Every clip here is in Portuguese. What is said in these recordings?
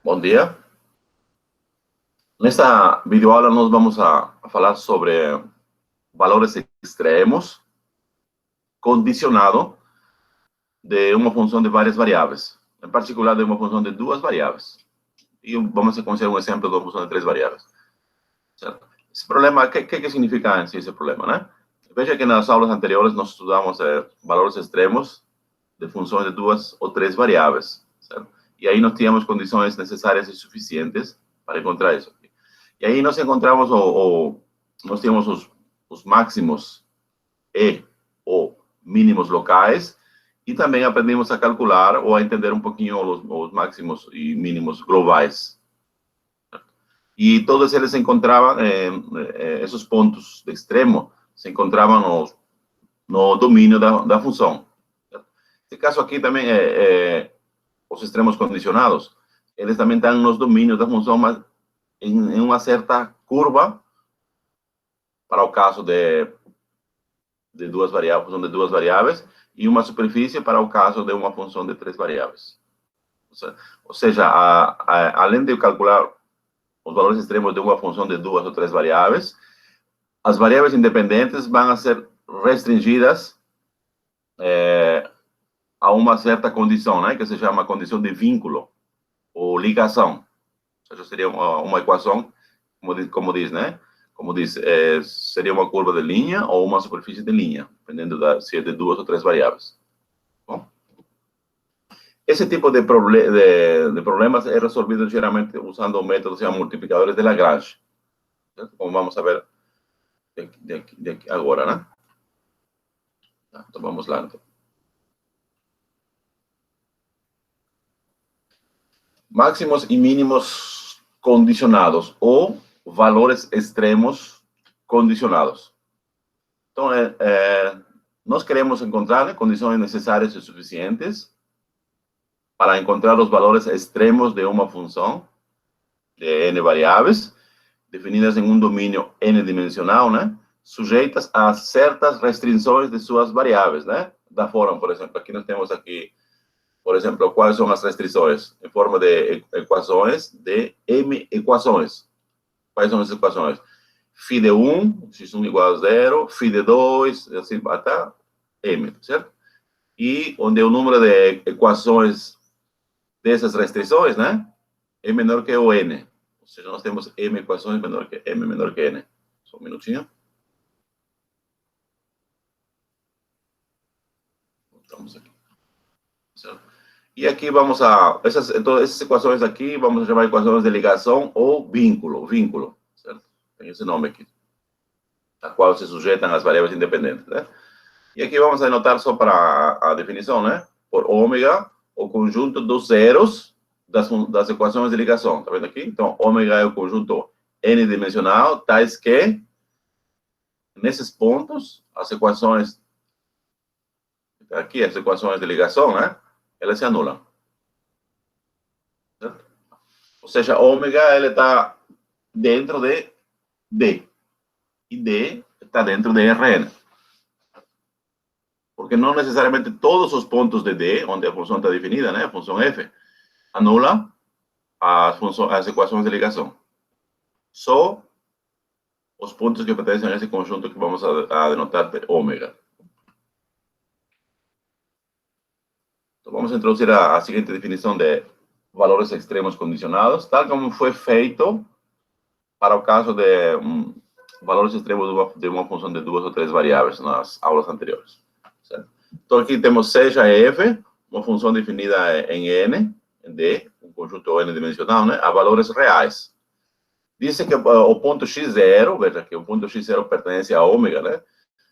Bom dia. Nesta videoaula nós vamos a falar sobre valores extremos condicionado de uma função de várias variáveis, em particular de uma função de duas variáveis. E vamos a considerar um exemplo de uma função de três variáveis. Certo? Esse problema, o que significa em si esse problema, né? Veja que nas aulas anteriores nós estudamos valores extremos de funções de duas ou três variáveis, certo? E aí nós tínhamos condições necessárias e suficientes para encontrar isso. E aí nós encontramos, nós tínhamos os máximos e ou mínimos locais, e também aprendemos a calcular ou a entender um pouquinho os máximos e mínimos globais. E todos eles se encontravam, esses pontos de extremo, se encontravam no domínio da função. Nesse caso aqui também, os extremos condicionados, eles também estão nos domínios da função, mas em uma certa curva, para o caso de duas variáveis, função de duas variáveis, e uma superfície para o caso de uma função de três variáveis. Ou seja, além de calcular os valores extremos de uma função de duas ou três variáveis, as variáveis independentes vão a ser restringidas a uma certa condição, né, que se chama condição de vínculo ou ligação. Ou seja, seria uma equação, como diz, né? Como diz, seria uma curva de linha ou uma superfície de linha, dependendo se é de duas ou três variáveis. Bom, esse tipo de problemas é resolvido geralmente usando o método que se chama multiplicadores de Lagrange, certo? Como vamos a ver agora, né? Então vamos lá. Então. Máximos e mínimos condicionados ou valores extremos condicionados. Então, nós queremos encontrar, né, condições necessárias e suficientes para encontrar os valores extremos de uma função de n variáveis, definidas em um domínio n-dimensional, né, sujeitas a certas restrições de suas variáveis, né, da forma, por exemplo, aqui nós temos aqui, por exemplo, quais são as restrições? Em forma de equações de m equações. Quais são as equações? Φ de 1, x1 igual a 0, Φ de 2, assim até m, certo? E onde o número de equações dessas restrições, né, é menor que o n. Ou seja, nós temos m equações menor que n. Só um minutinho. Voltamos aqui. Certo? E aqui vamos então, essas equações aqui, vamos chamar de equações de ligação ou vínculo, certo? Tem esse nome aqui, a qual se sujeitam as variáveis independentes, né? E aqui vamos anotar só para a definição, né? Por ômega, o conjunto dos zeros das equações de ligação, tá vendo aqui? Então, ômega é o conjunto n-dimensional, tais que, nesses pontos, as equações, aqui as equações de ligação, né? Elas se anulam. Certo? Ou seja, ômega, ele está dentro de D. E D está dentro de Rn. Porque não necessariamente todos os pontos de D, onde a função está definida, né? A função f, anula as equações de ligação. Só os pontos que pertencem a esse conjunto que vamos a denotar por ômega. Então, vamos introduzir a seguinte definição de valores extremos condicionados, tal como foi feito para o caso de valores extremos de uma função de duas ou três variáveis nas aulas anteriores. Certo? Então, aqui temos seja f, uma função definida em n, em D, um conjunto n-dimensional, né, a valores reais. Diz que o ponto x0, veja que o ponto x0 pertence a ômega, né?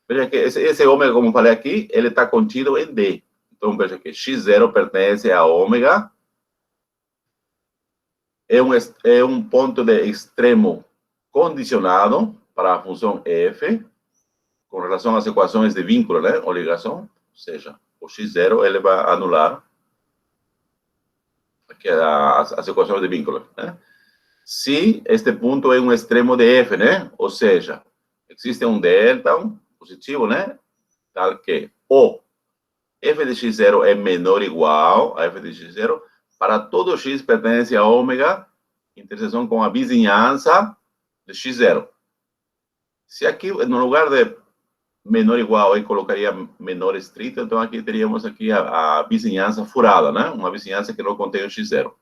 Veja que esse ômega, como falei aqui, ele está contido em D. Então, veja que x0 pertence a ômega, é um ponto de extremo condicionado para a função f, com relação às equações de vínculo, né, ou ligação, ou seja, o x0 ele vai anular aqui as equações de vínculo, né? Se este ponto é um extremo de f, né? Ou seja, existe um delta positivo, né? Tal que o f de x0 é menor ou igual a f de x0 para todo x pertence a ômega, interseção com a vizinhança de x0. Se aqui, no lugar de menor ou igual, eu colocaria menor estrito, então aqui teríamos aqui a vizinhança furada, né? Uma vizinhança que não contém o x0.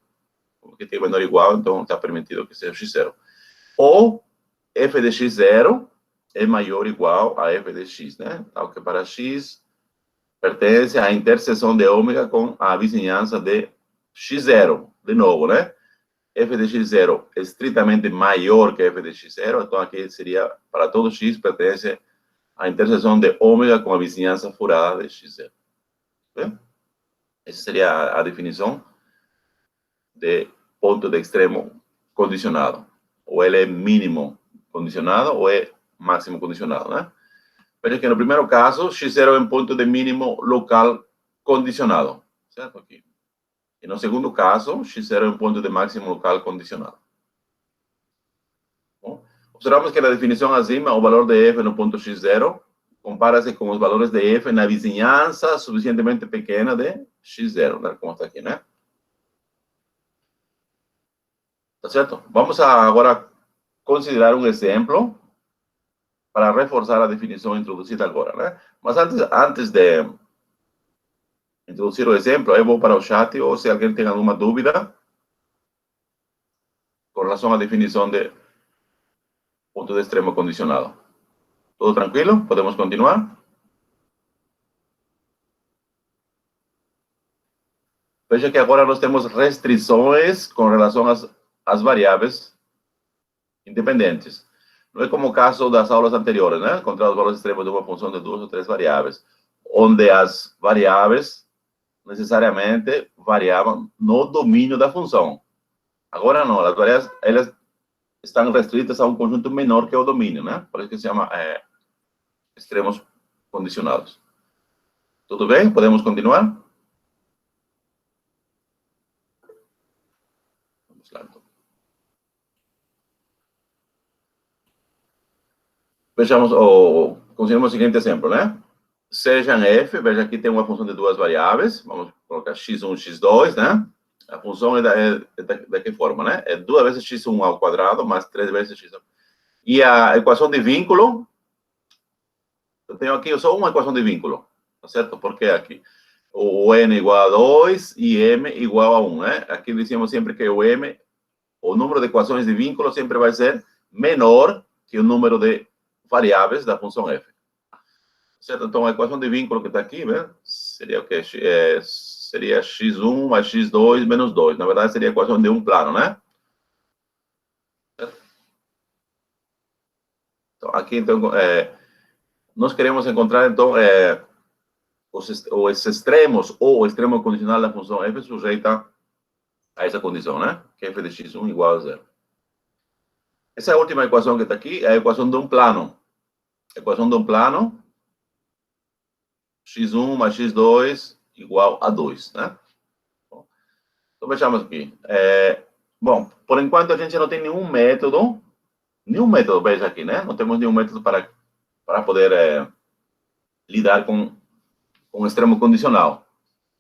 Porque tem menor ou igual, então está permitido que seja x0. Ou f de x0 é maior ou igual a f de x, né? Tal que para x pertence à interseção de ômega com a vizinhança de x0. De novo, né? F de x0 é estritamente maior que f de x0, então aqui seria, para todo x, pertence à interseção de ômega com a vizinhança furada de x0. Bem? Essa seria a definição de ponto de extremo condicionado. Ou ele é mínimo condicionado ou é máximo condicionado, né? Veja que no primeiro caso, x0 é um ponto de mínimo local condicionado, certo? Aqui. E no segundo caso, x0 é um ponto de máximo local condicionado. Bom, observamos que na definição acima, o valor de f no ponto x0 compara-se com os valores de f na vizinhança suficientemente pequena de x0, né? Como está aqui, né? Tá certo? Vamos agora considerar um exemplo para reforçar a definição introduzida agora, né? Mas antes de introduzir o exemplo, eu vou para o chat, ou se alguém tem alguma dúvida com relação à definição de ponto de extremo condicionado. Tudo tranquilo? Podemos continuar? Veja que agora nós temos restrições com relação às variáveis independentes. Não é como o caso das aulas anteriores, né? Encontrar os valores extremos de uma função de 2 ou 3 variáveis, onde as variáveis necessariamente variavam no domínio da função. Agora não, as variáveis, elas estão restritas a um conjunto menor que o domínio, né? Por isso que se chama extremos condicionados. Tudo bem? Podemos continuar? Vamos lá, então. Vejamos, consideramos o seguinte exemplo, né? Seja em f, veja aqui tem uma função de duas variáveis, vamos colocar x1 e x2, né? A função é da que forma, né? É 2 vezes x1 ao quadrado, mais 3 vezes x1. E a equação de vínculo, eu tenho aqui só uma equação de vínculo, tá certo? Porque aqui o n igual a 2 e m igual a 1, né? Aqui dizemos sempre que o m, o número de equações de vínculo sempre vai ser menor que o número de variáveis da função f. Certo? Então, a equação de vínculo que está aqui, né? Seria o quê? Seria x1 mais x2 menos 2. Na verdade, seria a equação de um plano, né? Então, aqui, então, nós queremos encontrar, então, os extremos ou o extremo condicional da função f sujeita a essa condição, né? Que f de x1 igual a 0. Essa última equação que está aqui é a equação de um plano. A equação de um plano, x1 mais x2 igual a 2, né? Então, vejamos aqui. Bom, por enquanto a gente não tem nenhum método, veja aqui, né? Não temos nenhum método para poder lidar com o extremo condicional.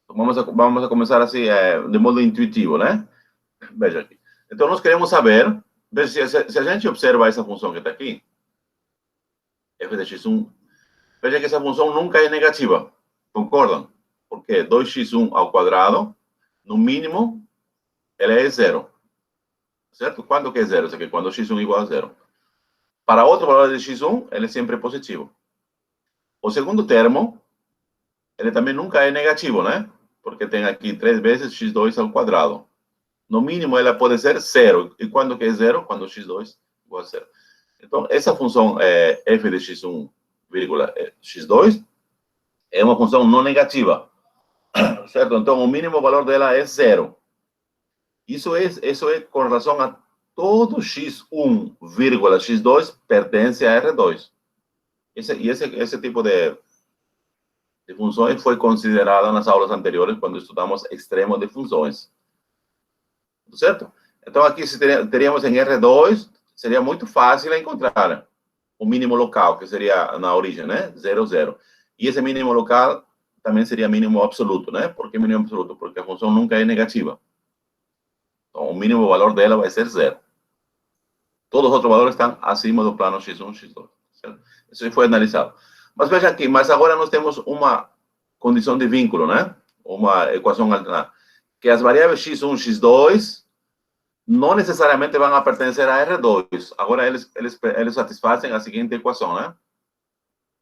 Então, vamos a começar assim, de modo intuitivo, né? Veja aqui. Então, nós queremos saber, veja, se a gente observa essa função que está aqui, f de x1, veja que essa função nunca é negativa. Concordam? Porque 2x1 ao quadrado, no mínimo, ela é 0. Certo? Quando que é 0? Isso aqui, quando x1 é igual a 0. Para outro valor de x1, ele é sempre positivo. O segundo termo, ele também nunca é negativo, né? Porque tem aqui 3 vezes x2 ao quadrado. No mínimo, ela pode ser 0. E quando que é 0? Quando x2 é igual a 0. Então, essa função f de x1, x2, é uma função não negativa. Certo? Então, o mínimo valor dela é 0. Isso é com relação a todo x1, x2 pertence a R2. Esse tipo de funções foi considerada nas aulas anteriores, quando estudamos extremo de funções. Certo? Então, aqui teríamos em R2, seria muito fácil encontrar o mínimo local, que seria na origem, né? 0, 0. E esse mínimo local também seria mínimo absoluto, né? Por que mínimo absoluto? Porque a função nunca é negativa. Então, o mínimo valor dela vai ser 0. Todos os outros valores estão acima do plano x1, x2. Certo? Isso foi analisado. Mas veja aqui, mas agora nós temos uma condição de vínculo, né? Uma equação alternada. Que as variáveis x1, x2 não necessariamente vão pertencer a R2. Agora eles satisfazem a seguinte equação, né?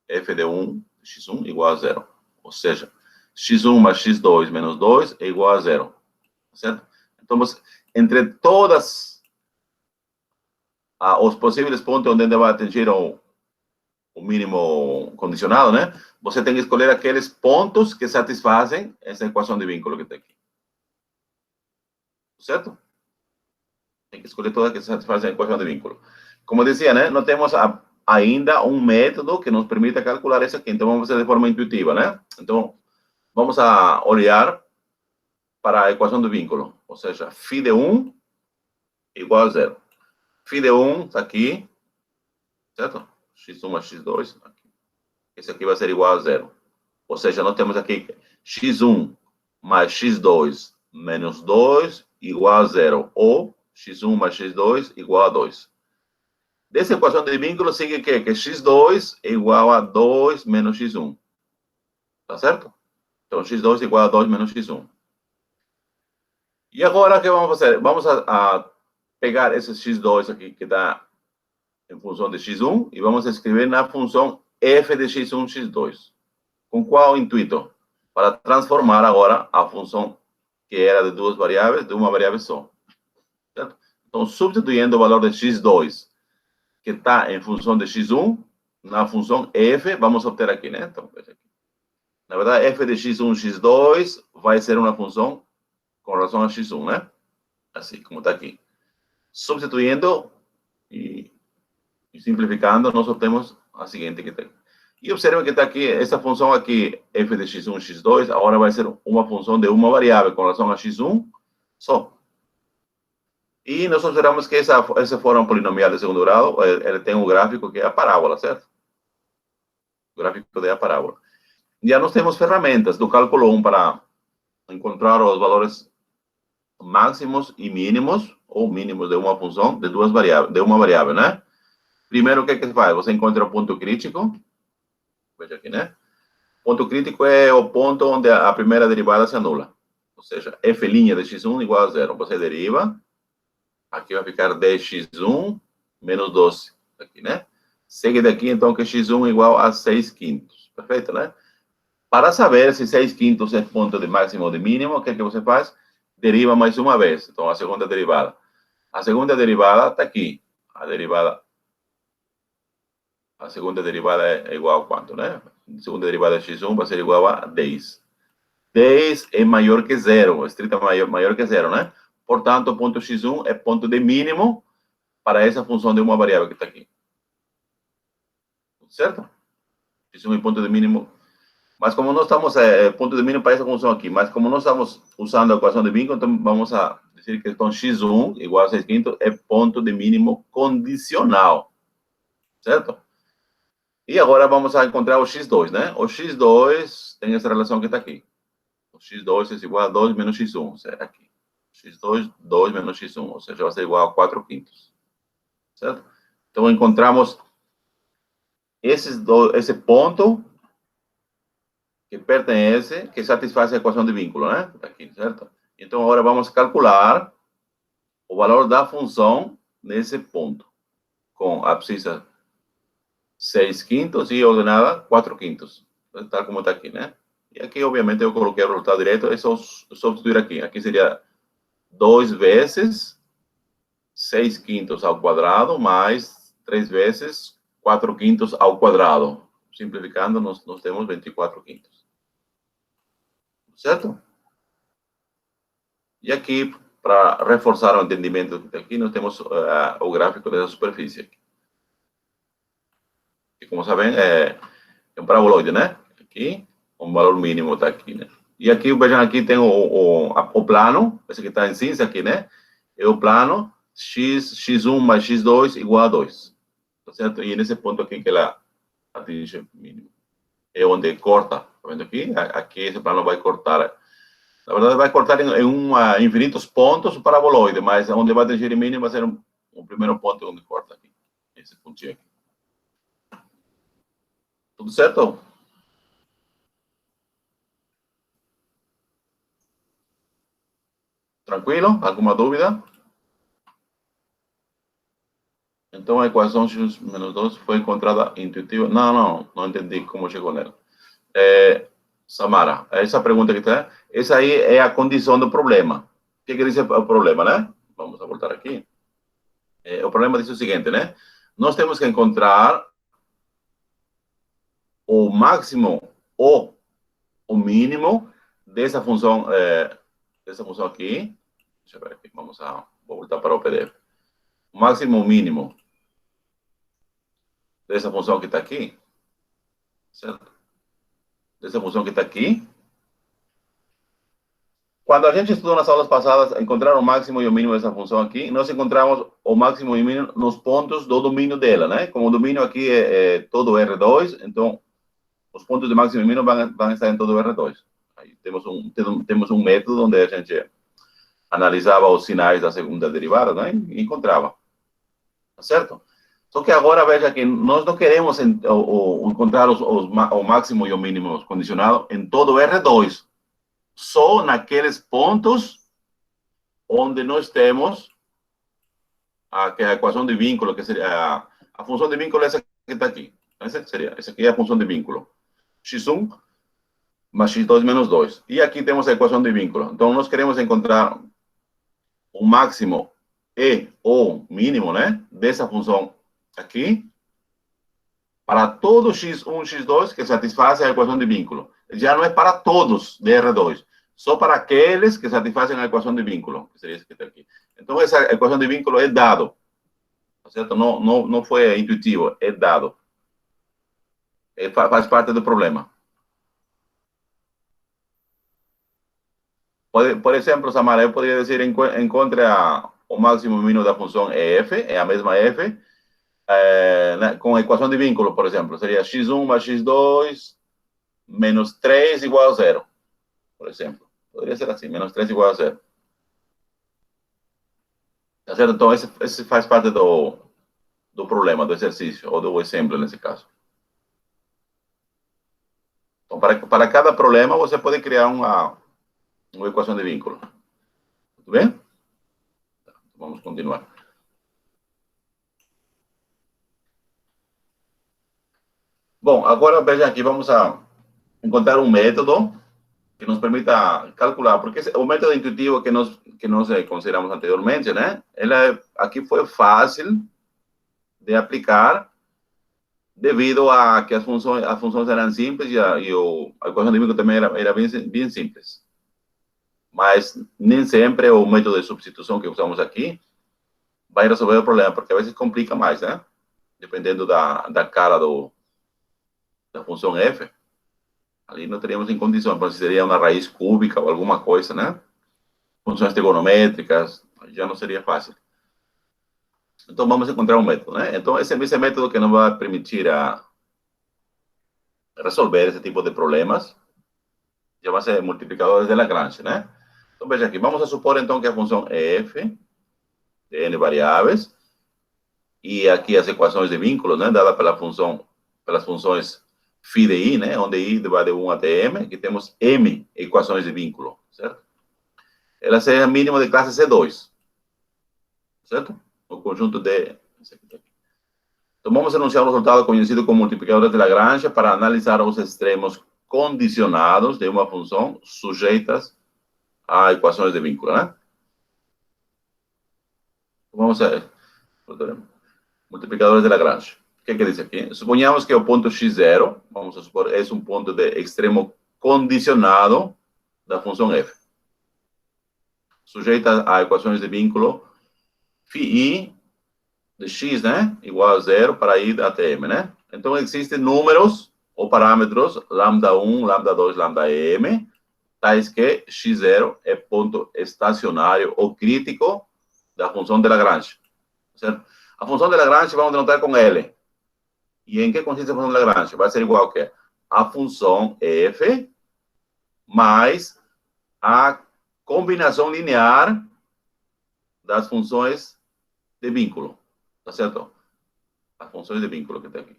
F de 1, x1 igual a 0. Ou seja, x1 mais x2 menos 2 é igual a 0. Certo? Então, entre todas os possíveis pontos onde vai atingir o mínimo condicionado, né? Você tem que escolher aqueles pontos que satisfazem essa equação de vínculo que está aqui. Certo? Tem que escolher todas que satisfazem a equação de vínculo. Como dizia, né? Não temos ainda um método que nos permita calcular isso aqui. Então, vamos fazer de forma intuitiva, né? Então, vamos a olhar para a equação do vínculo. Ou seja, φ de 1 igual a 0. φ de 1 está aqui. Certo? x1 mais x2. Aqui. Esse aqui vai ser igual a 0. Ou seja, nós temos aqui x1 mais x2 menos 2 igual a 0. Ou x1 mais x2 igual a 2. Dessa equação de vínculo, sigue que x2 é igual a 2 menos x1. Tá certo? Então, x2 é igual a 2 menos x1. E agora, o que vamos fazer? Vamos a pegar esse x2 aqui, que está em função de x1, e vamos escrever na função f de x1, x2. Com qual intuito? Para transformar agora a função que era de duas variáveis, de uma variável só. Certo? Então, substituindo o valor de x2, que está em função de x1, na função f, vamos obter aqui, né? Então, veja aqui. Na verdade, f de x1, x2 vai ser uma função com relação a x1, né? Assim, como está aqui. Substituindo e simplificando, nós obtemos a seguinte que está aqui. E observe que está aqui, essa função aqui, f de x1, x2, agora vai ser uma função de uma variável com relação a x1 só. E nós observamos que essa forma polinomial de segundo grau, ele tem um gráfico que é a parábola, certo? O gráfico da parábola. Já nós temos ferramentas do cálculo 1 para encontrar os valores máximos e mínimos, ou mínimos de uma função, de duas variáveis, de uma variável, né? Primeiro, o que você faz? Você encontra o ponto crítico. Veja aqui, né? Ponto crítico é o ponto onde a primeira derivada se anula. Ou seja, f' de x1 igual a 0. Você deriva. Aqui vai ficar 10x1 menos 12. Aqui, né? Segue daqui, então, que x1 é igual a 6 quintos. Perfeito, né? Para saber se 6 quintos é ponto de máximo ou de mínimo, o que você faz? Deriva mais uma vez. Então, a segunda derivada. A segunda derivada está aqui. A segunda derivada é igual a quanto, né? A segunda derivada de x1 vai ser igual a 10. 10 é maior que 0, estritamente maior que 0, né? Portanto, o ponto x1 é ponto de mínimo para essa função de uma variável que está aqui. Certo? X1 é ponto de mínimo. Mas como nós estamos, ponto de mínimo para essa função aqui, mas como nós estamos usando a equação de vínculo, então vamos a dizer que então x1 igual a 6 quintos é ponto de mínimo condicional. Certo? E agora vamos a encontrar o x2, né? O x2 tem essa relação que está aqui. O x2 é igual a 2 menos x1, certo? Aqui. x2, 2 menos x1, ou seja, vai ser igual a 4 quintos. Certo? Então, encontramos esse ponto que pertence, que satisfaz a equação de vínculo, né? Aqui, certo? Então, agora vamos calcular o valor da função nesse ponto, com a abscissa 6 quintos e ordenada 4 quintos, tal como está aqui, né? E aqui, obviamente, eu coloquei o resultado direto, é só substituir aqui. Aqui seria 2 vezes 6 quintos ao quadrado, mais 3 vezes 4 quintos ao quadrado. Simplificando, nós temos 24 quintos. Certo? E aqui, para reforçar o entendimento que tem aqui, nós temos o gráfico dessa superfície aqui. Que, como sabem, é um paraboloide, né? Aqui, um valor mínimo está aqui, né? E aqui, vejam, aqui tem o plano, esse que está em cinza aqui, né? É o plano x1 mais x2 igual a 2. Tá certo? E nesse ponto aqui que ela atinge o mínimo. É onde corta. Tá vendo aqui? Aqui esse plano vai cortar Na verdade, vai cortar em infinitos pontos o paraboloide, mas onde vai atingir o mínimo vai ser o primeiro ponto onde corta aqui. Esse pontinho aqui. Tudo certo? Tranquilo? Alguma dúvida? Então, a equação x menos 2 foi encontrada intuitiva. Não entendi como chegou nela. Samara, essa pergunta que está, essa aí é a condição do problema. O que quer dizer o problema, né? Vamos a voltar aqui. O problema diz o seguinte, né? Nós temos que encontrar o máximo ou o mínimo dessa função aqui. Deixa eu ver aqui, vou voltar para o PDF. O máximo ou mínimo dessa função que está aqui, certo? Dessa função que está aqui. Quando a gente estudou nas aulas passadas, encontrar o máximo e o mínimo dessa função aqui, nós encontramos o máximo e o mínimo nos pontos do domínio dela, né? Como o domínio aqui é todo R2, então os pontos de máximo e mínimo vão estar em todo R2. Aí temos um método onde a gente analisava os sinais da segunda derivada, né? E encontrava. Tá certo? Só que agora, veja que nós não queremos encontrar o máximo e o mínimo condicionado em todo R2. Só naqueles pontos onde nós temos a equação de vínculo, que seria a função de vínculo essa que está aqui. Essa aqui é a função de vínculo. x1 mais x2 menos 2. E aqui temos a equação de vínculo. Então, nós queremos encontrar o máximo e o mínimo, né, dessa função aqui, para todo x1, x2 que satisfazem a equação de vínculo. Já não é para todos de R2, só para aqueles que satisfazem a equação de vínculo, que seria esse que está aqui. Então, essa equação de vínculo é dado, certo? Não foi intuitivo, é dado. Faz parte do problema. Por exemplo, Samara, eu poderia dizer, encontre o máximo e o mínimo da função f, é a mesma f, com a equação de vínculo, por exemplo, seria x1 mais x2 menos 3 igual a 0, por exemplo. Poderia ser assim, menos 3 igual a 0. Tá certo? Então, esse faz parte do problema, do exercício, ou do exemplo, nesse caso. Então, para cada problema, você pode criar uma equação de vínculo. Tudo bem? Vamos continuar. Bom, agora veja aqui, vamos a encontrar um método que nos permita calcular, porque o método intuitivo que nós consideramos anteriormente, né? Aqui foi fácil de aplicar devido a que as funções eram simples e a equação de vínculo também era bem simples. Mas nem sempre o método de substituição que usamos aqui vai resolver o problema, porque a vezes complica mais, né? Dependendo da cara da função f. Ali não teríamos em condições, mas seria uma raiz cúbica ou alguma coisa, né? Funções trigonométricas, já não seria fácil. Então, vamos encontrar um método, né? Então, esse método que nos vai permitir a resolver esse tipo de problemas, já vai ser multiplicadores de Lagrange, né? Então, veja aqui, vamos a supor, então, que a função é f, de n variáveis, e aqui as equações de vínculos, né? Dadas pelas funções φ de i, né? Onde i vai de 1 até m, que temos m equações de vínculo, certo? Ela seria mínima de classe C2, certo? O conjunto de... Então, vamos enunciar um resultado conhecido como multiplicadores de Lagrange para analisar os extremos condicionados de uma função sujeitas a equações de vínculo, né? Vamos a multiplicadores de Lagrange. O que diz aqui? Suponhamos que o ponto x0, vamos a supor, é um ponto de extremo condicionado da função f, sujeita a equações de vínculo φi de x, né, igual a 0 para i até m, né? Então, existem números ou parâmetros, lambda 1, lambda 2, lambda m, tais que x0 é ponto estacionário ou crítico da função de Lagrange, certo? A função de Lagrange vamos denotar com L. E em que consiste a função de Lagrange? Vai ser igual a quê? A função f mais a combinação linear das funções de vínculo. Tá certo? As funções de vínculo que está aqui.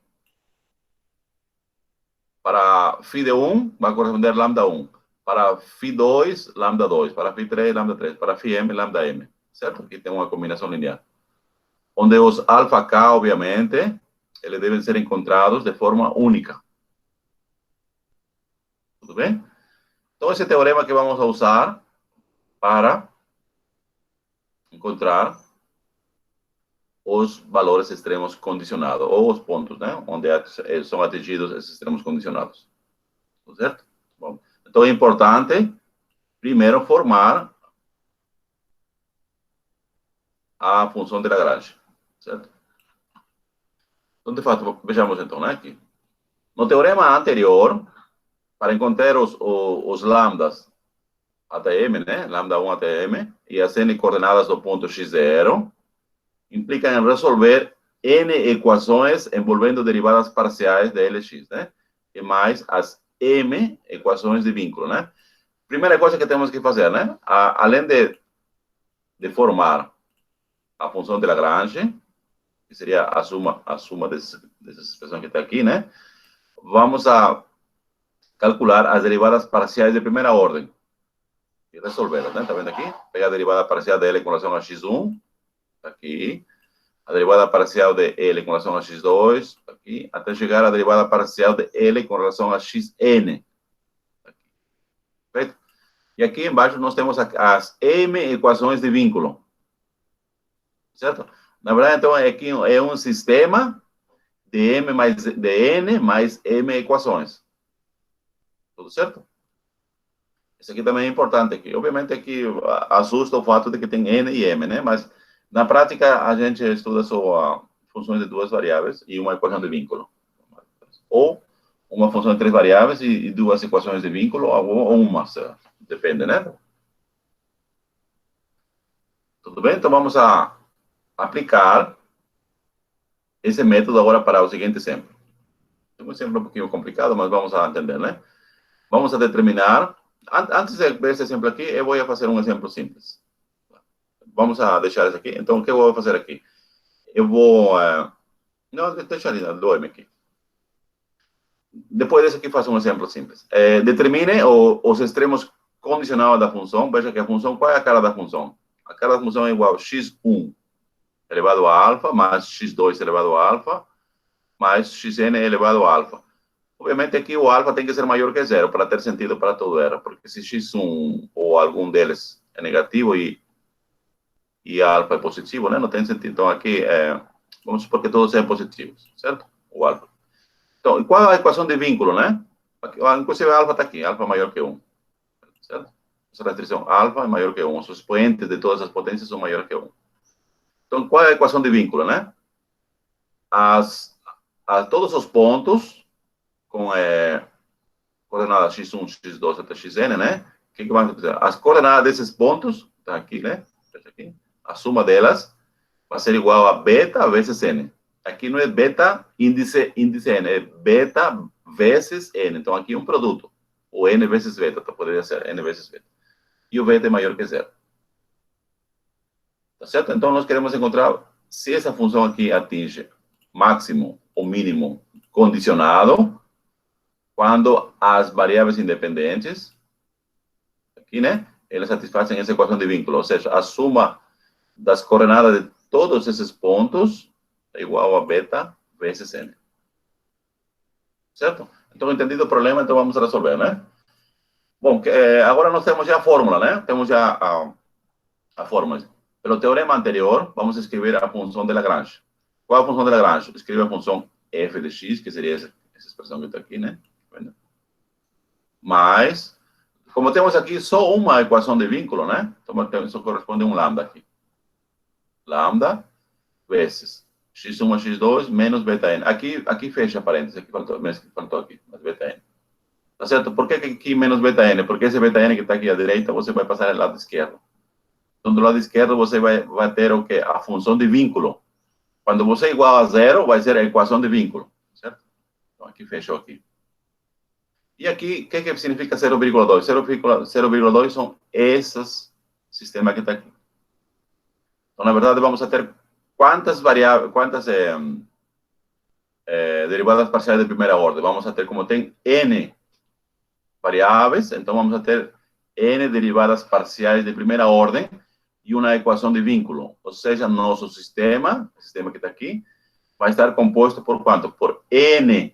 Para φ de 1, vai corresponder lambda 1. Para φ 2, lambda 2. Para φ 3, lambda 3. Para φ m, lambda m. Certo? Aqui tem uma combinação linear. Onde os alfa k, obviamente, eles devem ser encontrados de forma única. Tudo bem? Então, esse teorema que vamos usar para encontrar os valores extremos condicionados, ou os pontos, né? Onde são atingidos esses extremos condicionados. Certo? Bom, então, é importante, primeiro, formar a função de Lagrange. Certo? Então, de fato, vejamos então, né? Aqui. No teorema anterior, para encontrar os lambdas até m, né? Lambda 1 até m, e as n coordenadas do ponto x0, implica em resolver n equações envolvendo derivadas parciais de Lx, né? E mais as m equações de vínculo, né? Primeira coisa que temos que fazer, né? Além de formar a função de Lagrange, que seria a suma dessas expressões que está aqui, né? Vamos a calcular as derivadas parciais de primeira ordem e resolvê-las, né? Tá vendo aqui? Pega a derivada parcial de L com relação a x1, aqui. A derivada parcial de L com relação a x2, aqui. Até chegar à derivada parcial de L com relação a xn. Aqui. Perfeito? E aqui embaixo nós temos as m equações de vínculo. Certo? Na verdade, então, aqui é um sistema de n mais m equações. Tudo certo? Isso aqui também é importante aqui. Obviamente aqui assusta o fato de que tem n e m, né? Mas na prática a gente estuda só funções de duas variáveis e uma equação de vínculo. Ou uma função de três variáveis e duas equações de vínculo, ou uma, depende, né? Tudo bem? Então vamos a aplicar esse método agora para o seguinte exemplo. É um exemplo um pouquinho complicado, mas vamos a entender, né? Vamos a determinar. Antes de ver esse exemplo aqui, eu vou fazer um exemplo simples. Vamos a deixar isso aqui. Então, o que eu vou fazer aqui? Eu vou... não, deixa ali, doe-me aqui. Depois desse aqui, faço um exemplo simples. Determine os extremos condicionados da função. Veja que a função, qual é a cara da função? A cara da função é igual a x1 elevado a alfa, mais x2 elevado a alfa, mais xn elevado a alfa. Obviamente, aqui o alfa tem que ser maior que zero para ter sentido para todo era, porque se x1 ou algum deles é negativo e alfa é positivo, né? Não tem sentido. Então, aqui, vamos supor que todos sejam positivos, certo? O alfa. Então, qual é a equação de vínculo, né? Inclusive, a alfa está aqui, alfa é maior que 1, certo? Essa restrição, alfa é maior que 1. Os expoentes de todas as potências são maiores que 1. Então, qual é a equação de vínculo, né? Todos os pontos com coordenadas x1, x2 até xn, né? O que vai acontecer? As coordenadas desses pontos, tá aqui, né? Aqui, a suma delas vai ser igual a beta vezes n. Aqui não é beta índice n, é beta vezes n. Então, aqui é um produto. O n vezes beta, então poderia ser n vezes beta. E o beta é maior que zero. Tá certo? Então, nós queremos encontrar se essa função aqui atinge máximo ou mínimo condicionado quando as variáveis independentes, aqui, né, elas satisfazem essa equação de vínculo, ou seja, a suma das coordenadas de todos esses pontos é igual a beta vezes n. Certo? Então, entendido o problema, então vamos resolver, né? Bom, agora nós temos já a fórmula, né? Temos já a fórmula. Pelo teorema anterior, vamos escrever a função de Lagrange. Qual é a função de Lagrange? Escreve a função f de x, que seria essa expressão que está aqui, né? Mas, como temos aqui só uma equação de vínculo, né? Então, isso corresponde a um lambda aqui. Lambda vezes x1 a x2 menos beta n. Aqui fecha parênteses, aqui faltou aqui, mas beta n. Tá certo? Por que aqui menos beta n? Porque esse beta n que está aqui à direita, você vai passar ao lado esquerdo. Então, do lado esquerdo, você vai ter o quê? A função de vínculo. Quando você é igual a zero, vai ser a equação de vínculo. Certo? Então, aqui fechou aqui. E aqui, o que significa 0,2? 0,2 são esses sistemas que está aqui. Então, na verdade, vamos a ter quantas variáveis, quantas derivadas parciais de primeira ordem? Vamos a ter, como tem n variáveis, então vamos a ter n derivadas parciais de primeira ordem e uma equação de vínculo. Ou seja, nosso sistema, o sistema que está aqui, vai estar composto por quanto? Por n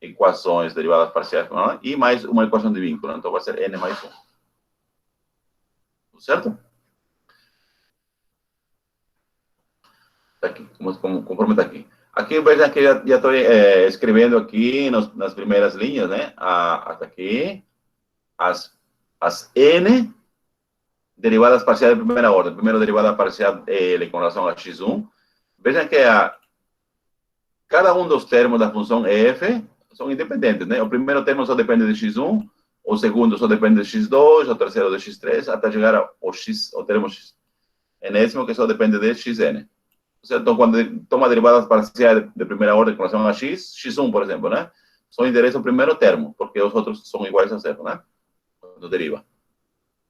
equações derivadas parciais e mais uma equação de vínculo. Então vai ser n mais 1. Certo? Tá aqui, conforme está aqui. Aqui veja que já estou escrevendo aqui nas primeiras linhas, né? Até aqui, as n derivadas parciais de primeira ordem. Primeiro, derivada parcial L com relação a x1. Vejam que cada um dos termos da função f são independentes, né? O primeiro termo só depende de x1, o segundo só depende de x2, o terceiro de x3, até chegar ao termo x enésimo, que só depende de xn. Então, quando toma derivadas parciais de primeira ordem com relação a x, x1, por exemplo, né? Só interessa o primeiro termo, porque os outros são iguais a zero, né? Quando deriva.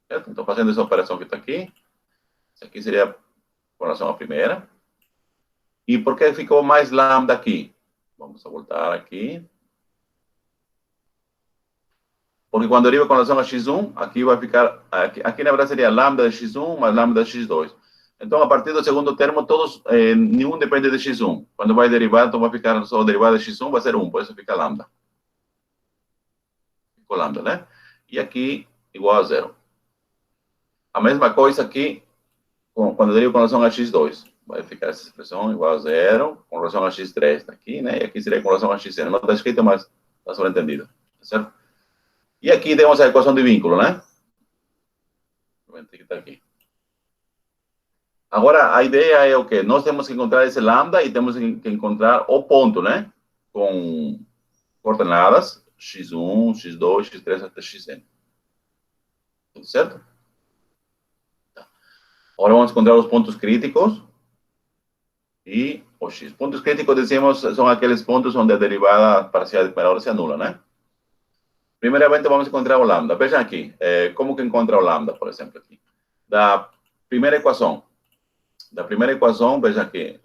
Certo? Então, fazendo essa operação que está aqui, isso aqui seria com relação à primeira. E por que ficou mais lambda aqui? Vamos voltar aqui. Porque quando deriva com relação a x1, aqui vai ficar... Aqui na verdade seria lambda de x1 mais lambda de x2. Então, a partir do segundo termo, nenhum depende de x1. Quando vai derivar, então vai ficar só derivada de x1, vai ser 1, por isso fica lambda. Ficou lambda, né? E aqui, igual a zero. A mesma coisa aqui, quando deriva com relação a x2. Vai ficar essa expressão igual a zero, com relação a x3, tá aqui, né? E aqui seria com relação a xn. Não está escrito, mas está sobreentendido. Certo? E aqui temos a equação de vínculo, né? Que está aqui. Agora, a ideia é o quê? Nós temos que encontrar esse lambda e temos que encontrar o ponto, né? Com coordenadas x1, x2, x3 até xn. Tudo certo? Tá. Agora vamos encontrar os pontos críticos e o x. Pontos críticos, decimos, são aqueles pontos onde a derivada parcial de primeira ordem se anula, né? Primeiramente, vamos encontrar o lambda. Vejam aqui, como que encontra o lambda, por exemplo, aqui. Da primeira equação, veja aqui,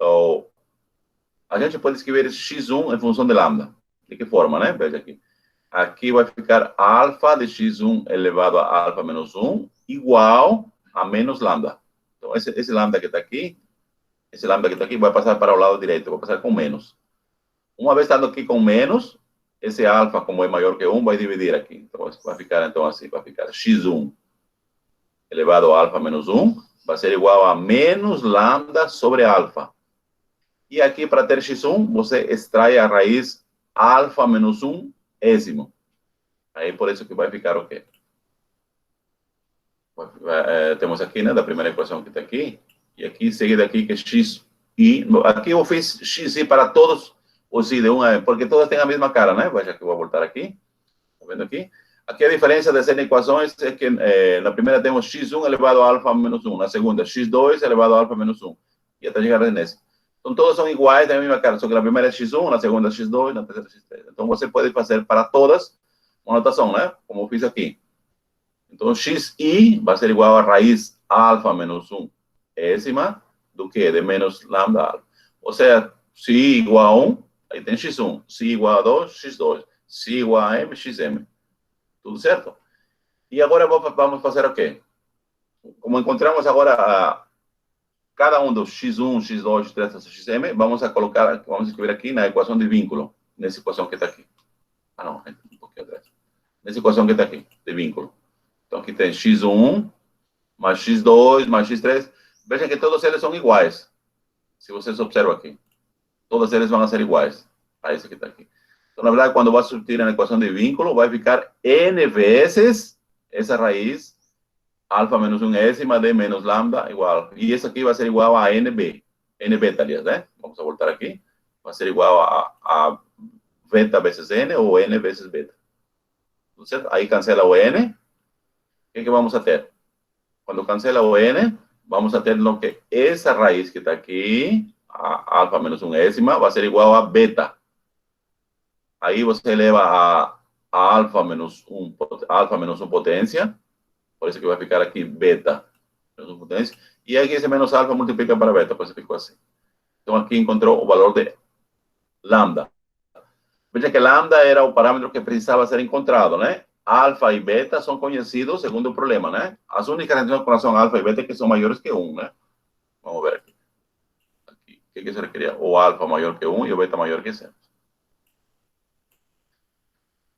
a gente pode escrever x1 em função de lambda. De que forma, né? Veja aqui. Aqui vai ficar alfa de x1 elevado a alfa menos 1 igual a menos lambda. Então, esse lambda que está aqui, vai passar para o lado direito, vai passar com menos. Uma vez estando aqui com menos, esse alfa, como é maior que 1, vai dividir aqui. Então, vai ficar, então, assim, vai ficar x1 elevado a alfa menos 1, vai ser igual a menos lambda sobre alfa. E aqui, para ter x1, você extrai a raiz alfa menos 1 ésimo. Aí, por isso que vai ficar o quê? Temos aqui, né, da primeira equação que está aqui, e aqui, seguida aqui, que é x i. Aqui eu fiz x i para todos os i de 1, porque todas têm a mesma cara, né? Veja que eu vou voltar aqui. Está vendo aqui? Aqui a diferença das n equações é que na primeira temos x1 elevado a alfa menos 1, na segunda x2 elevado a alfa menos 1, e até chegar nesse. Então, todas são iguais, da mesma cara, só que na primeira é x1, na segunda é x2, na terceira é x3. Então, você pode fazer para todas uma notação, né? Como eu fiz aqui. Então, xi vai ser igual a raiz alfa menos 1 ésima do que? De menos lambda alfa. Ou seja, se i igual a 1, aí tem x1. Se i igual a 2, x2. Se i igual a m, xm. Tudo certo? E agora vamos fazer o quê? Como encontramos agora cada um dos x1, x2, x3, xm, vamos escrever aqui na equação de vínculo. Nessa equação que está aqui. Ah, não, um pouquinho atrás. Nessa equação que está aqui, de vínculo. Então, aqui tem x1, mais x2, mais x3. Vejam que todos eles são iguais. Se vocês observam aqui. Todos eles vão ser iguais a esse que está aqui. Então, na verdade, quando vai substituir na equação de vínculo, vai ficar n vezes essa raiz alfa menos 1 ésima de menos lambda igual. E isso aqui vai ser igual a nb. nbeta, aliás, né? Vamos voltar aqui. Vai ser igual a beta vezes n ou n vezes beta. Certo? Aí cancela o n. O que vamos a ter? Quando cancela o n, vamos a ter lo que essa raiz que está aqui, a alfa menos 1 ésima, vai ser igual a beta. Aí você eleva alfa menos 1 potência, por isso que vai ficar aqui beta menos 1 potência, e aqui esse menos alfa multiplica para beta, por isso ficou assim. Então aqui encontrou o valor de lambda. Veja que lambda era o parâmetro que precisava ser encontrado, né? Alfa e beta são conhecidos segundo o problema, né? As únicas relações com relação a alfa e beta é que são maiores que 1, né? Vamos ver aqui. O que se requeria? O alfa maior que 1 e o beta maior que 0.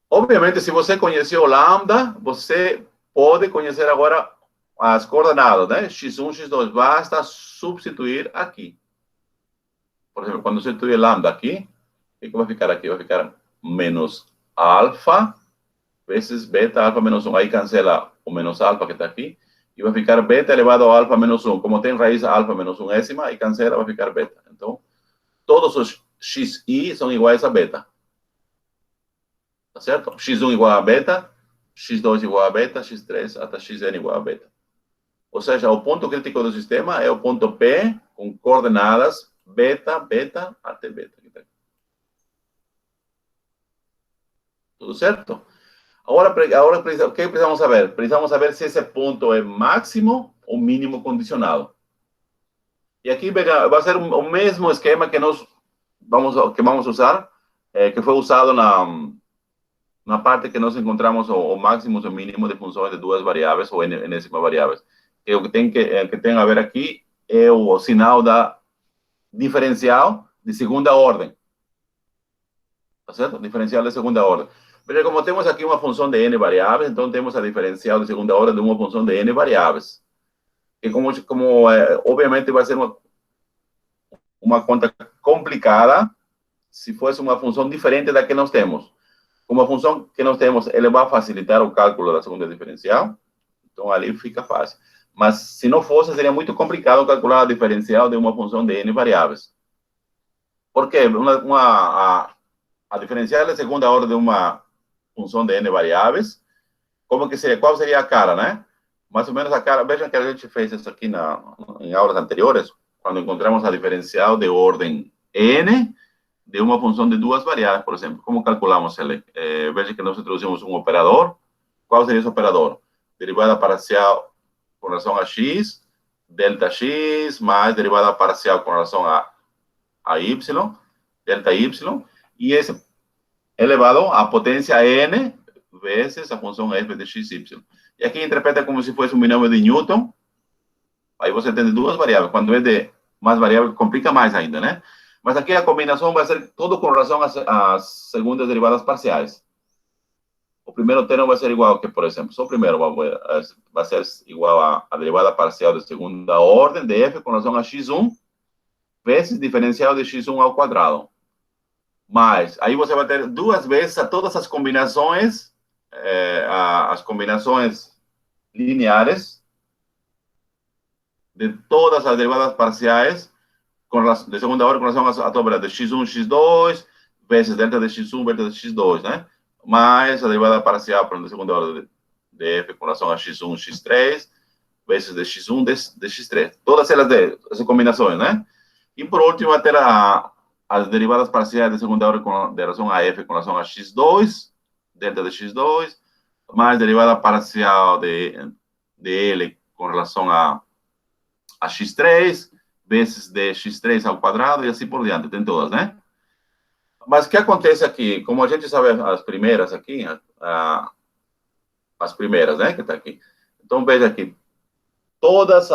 Obviamente, se você conheceu lambda, você pode conhecer agora as coordenadas, né? x1, x2. Basta substituir aqui. Por exemplo, quando você substituir lambda aqui, o que vai ficar aqui? Vai ficar menos alfa vezes beta alfa menos 1. Aí cancela o menos alfa que está aqui. E vai ficar beta elevado a alfa menos 1. Como tem raiz alfa menos 1ª, e cancela, vai ficar beta. Então, todos os xi são iguais a beta. Tá certo? x1 igual a beta, x2 igual a beta, x3 até xn igual a beta. Ou seja, o ponto crítico do sistema é o ponto P com coordenadas beta, beta até beta. Tudo certo? Agora o que precisamos saber? Precisamos saber se esse ponto é máximo ou mínimo condicionado. E aqui vai ser o mesmo esquema que nós vamos usar, que foi usado na parte que nós encontramos o máximo e o mínimo de funções de duas variáveis ou enésima variáveis. Que o que tem a ver aqui é o sinal da diferencial de segunda ordem. Tá certo? Diferencial de segunda ordem. Veja, como temos aqui uma função de n variáveis, então temos a diferencial de segunda ordem de uma função de n variáveis. E obviamente vai ser uma conta complicada se fosse uma função diferente da que nós temos. Como a função que nós temos, ele vai facilitar o cálculo da segunda diferencial, então ali fica fácil. Mas se não fosse, seria muito complicado calcular a diferencial de uma função de n variáveis. Por quê? A diferencial de segunda ordem de uma função de n variáveis, qual seria a cara, né? Mais ou menos a cara, vejam que a gente fez isso aqui em aulas anteriores, quando encontramos a diferencial de ordem n de uma função de duas variáveis, por exemplo. Como calculamos ele? Veja que nós introduzimos um operador. Qual seria esse operador? Derivada parcial com relação a x, delta x, mais derivada parcial com relação a y, delta y, e esse elevado a potência n vezes a função f de xy. E aqui interpreta como se fosse um binômio de Newton. Aí você tem duas variáveis. Quando é de mais variável, complica mais ainda, né? Mas aqui a combinação vai ser todo com relação às segundas derivadas parciais. O primeiro termo vai ser igual que, por exemplo, só o primeiro vai ser igual à derivada parcial de segunda ordem de f com relação a x1 vezes diferencial de x1 ao quadrado. Mas aí você vai ter duas vezes todas as combinações lineares de todas as derivadas parciais de segunda ordem com relação à tabela de x1, x2, vezes delta de x1, delta de x2, né? Mais a derivada parcial de segunda ordem de f com relação a x1, x3, vezes de x1, de x3. Todas elas essas combinações, né? E por último, vai ter as derivadas parciais de segunda ordem com relação a f com relação a x2, delta de x2, mais derivada parcial de L com relação a x3, vezes de x3 ao quadrado, e assim por diante, tem todas, né? Mas o que acontece aqui? Como a gente sabe as primeiras aqui, as primeiras, né, que está aqui. Então, veja aqui, todas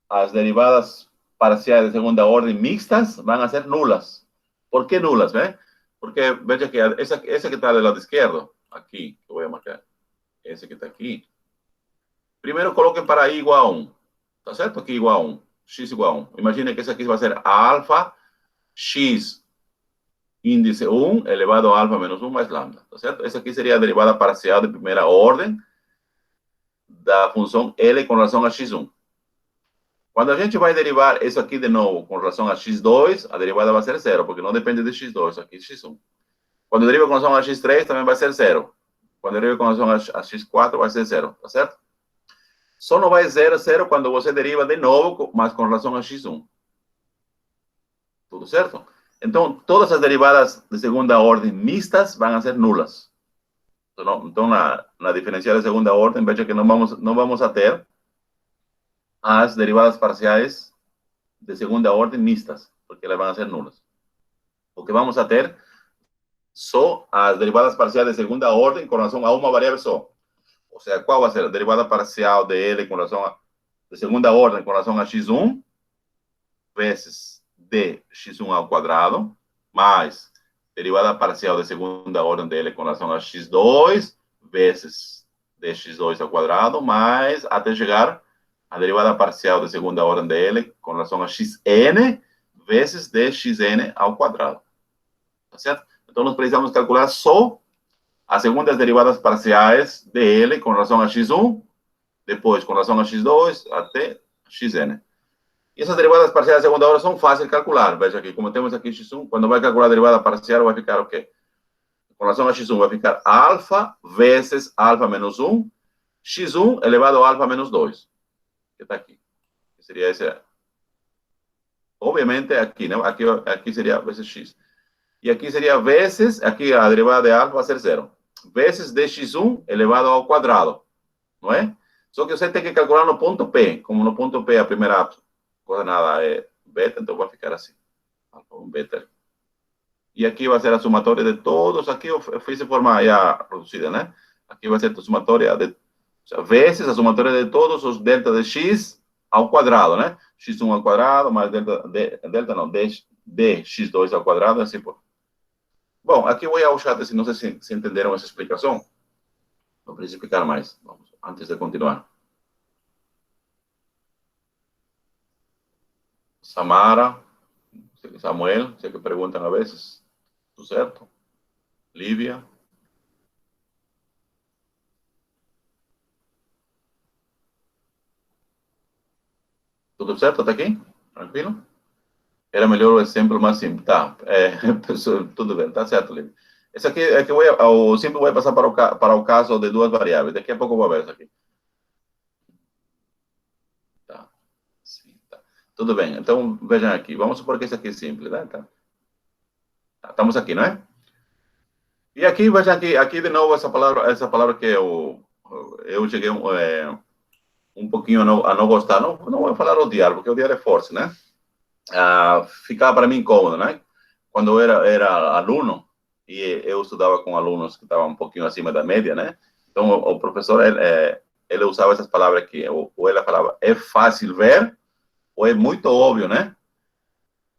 as derivadas parciais de segunda ordem mixtas vão a ser nulas. Por que nulas, né? Porque, veja que essa que está do lado esquerdo, aqui, que eu vou marcar, esse que está aqui, primeiro coloquem para i igual a 1. Tá certo? Aqui igual a 1. X igual a 1. Imagina que esse aqui vai ser alfa x índice 1 elevado a alfa menos 1 mais lambda. Tá certo? Essa aqui seria a derivada parcial de primeira ordem da função L com relação a x1. Quando a gente vai derivar isso aqui de novo com relação a x2, a derivada vai ser 0, porque não depende de x2, aqui é x1. Quando deriva com relação a x3, também vai ser 0. Quando deriva com relação a x4, vai ser 0. Tá certo? Só não vai ser 0 quando você deriva de novo, mas com relação a x1. Tudo certo? Entonces, todas las derivadas de segunda orden mixtas van a ser nulas. Entonces, la diferencial de segunda orden, veja que no vamos a tener as derivadas parciais de segunda orden mixtas, porque elas van a ser nulas. O que vamos a ter só as derivadas parciais de segunda ordem com relação a uma variável só. Ou seja, qual vai ser a derivada parcial de L com relação a de segunda ordem com relação a x1 vezes dx1 ao quadrado, mais derivada parcial de segunda ordem de L com relação a x2 vezes dx2 ao quadrado, mais até chegar a derivada parcial de segunda ordem de L com relação a xn vezes dxn ao quadrado. Tá certo? Então, nós precisamos calcular só as segundas derivadas parciais de L com relação a x1, depois com relação a x2 até xn. E essas derivadas parciais de segunda ordem são fáceis de calcular. Veja aqui, como temos aqui x1, quando vai calcular a derivada parcial, vai ficar o quê? Com relação a x1, vai ficar alfa vezes alfa menos 1, x1 elevado a alfa menos 2, que está aqui. Que seria esse. Obviamente, aqui, né? Aqui seria vezes x. E aqui seria vezes, aqui a derivada de alfa vai ser zero. Vezes dx1 elevado ao quadrado, não é? Só que você tem que calcular no ponto P. Como no ponto P a primeira coordenada é beta, então vai ficar assim. Um beta. E aqui vai ser a somatória de todos. Aqui eu fiz de forma já reduzida, né? Aqui vai ser a somatória de vezes a somatória de todos os delta de x ao quadrado, né? x1 ao quadrado mais delta não, dx2 ao quadrado, assim por. Bom, aqui vou ao chat, não sei se entenderam essa explicação. Não preciso explicar mais, vamos, antes de continuar. Samara, Samuel, sei que perguntam a vezes, tudo certo? Lívia. Tudo certo até aqui? Tranquilo? Era melhor o exemplo mais simples. Tá, tudo bem, tá certo, Lívia. Esse aqui é que eu sempre vou passar para o caso de duas variáveis. Daqui a pouco eu vou ver isso aqui. Tá, sim, tá. Tudo bem, então vejam aqui. Vamos supor que esse aqui é simples, né? Tá. Estamos aqui, não é? E aqui, vejam aqui de novo essa palavra que eu cheguei um pouquinho a não gostar. Não vou falar odiar, porque odiar é forte, né? Ficava para mim incômodo, né? Quando eu era aluno, e eu estudava com alunos que estavam um pouquinho acima da média, né? Então, o professor, ele usava essas palavras aqui, ou ela falava, é fácil ver, ou é muito óbvio, né?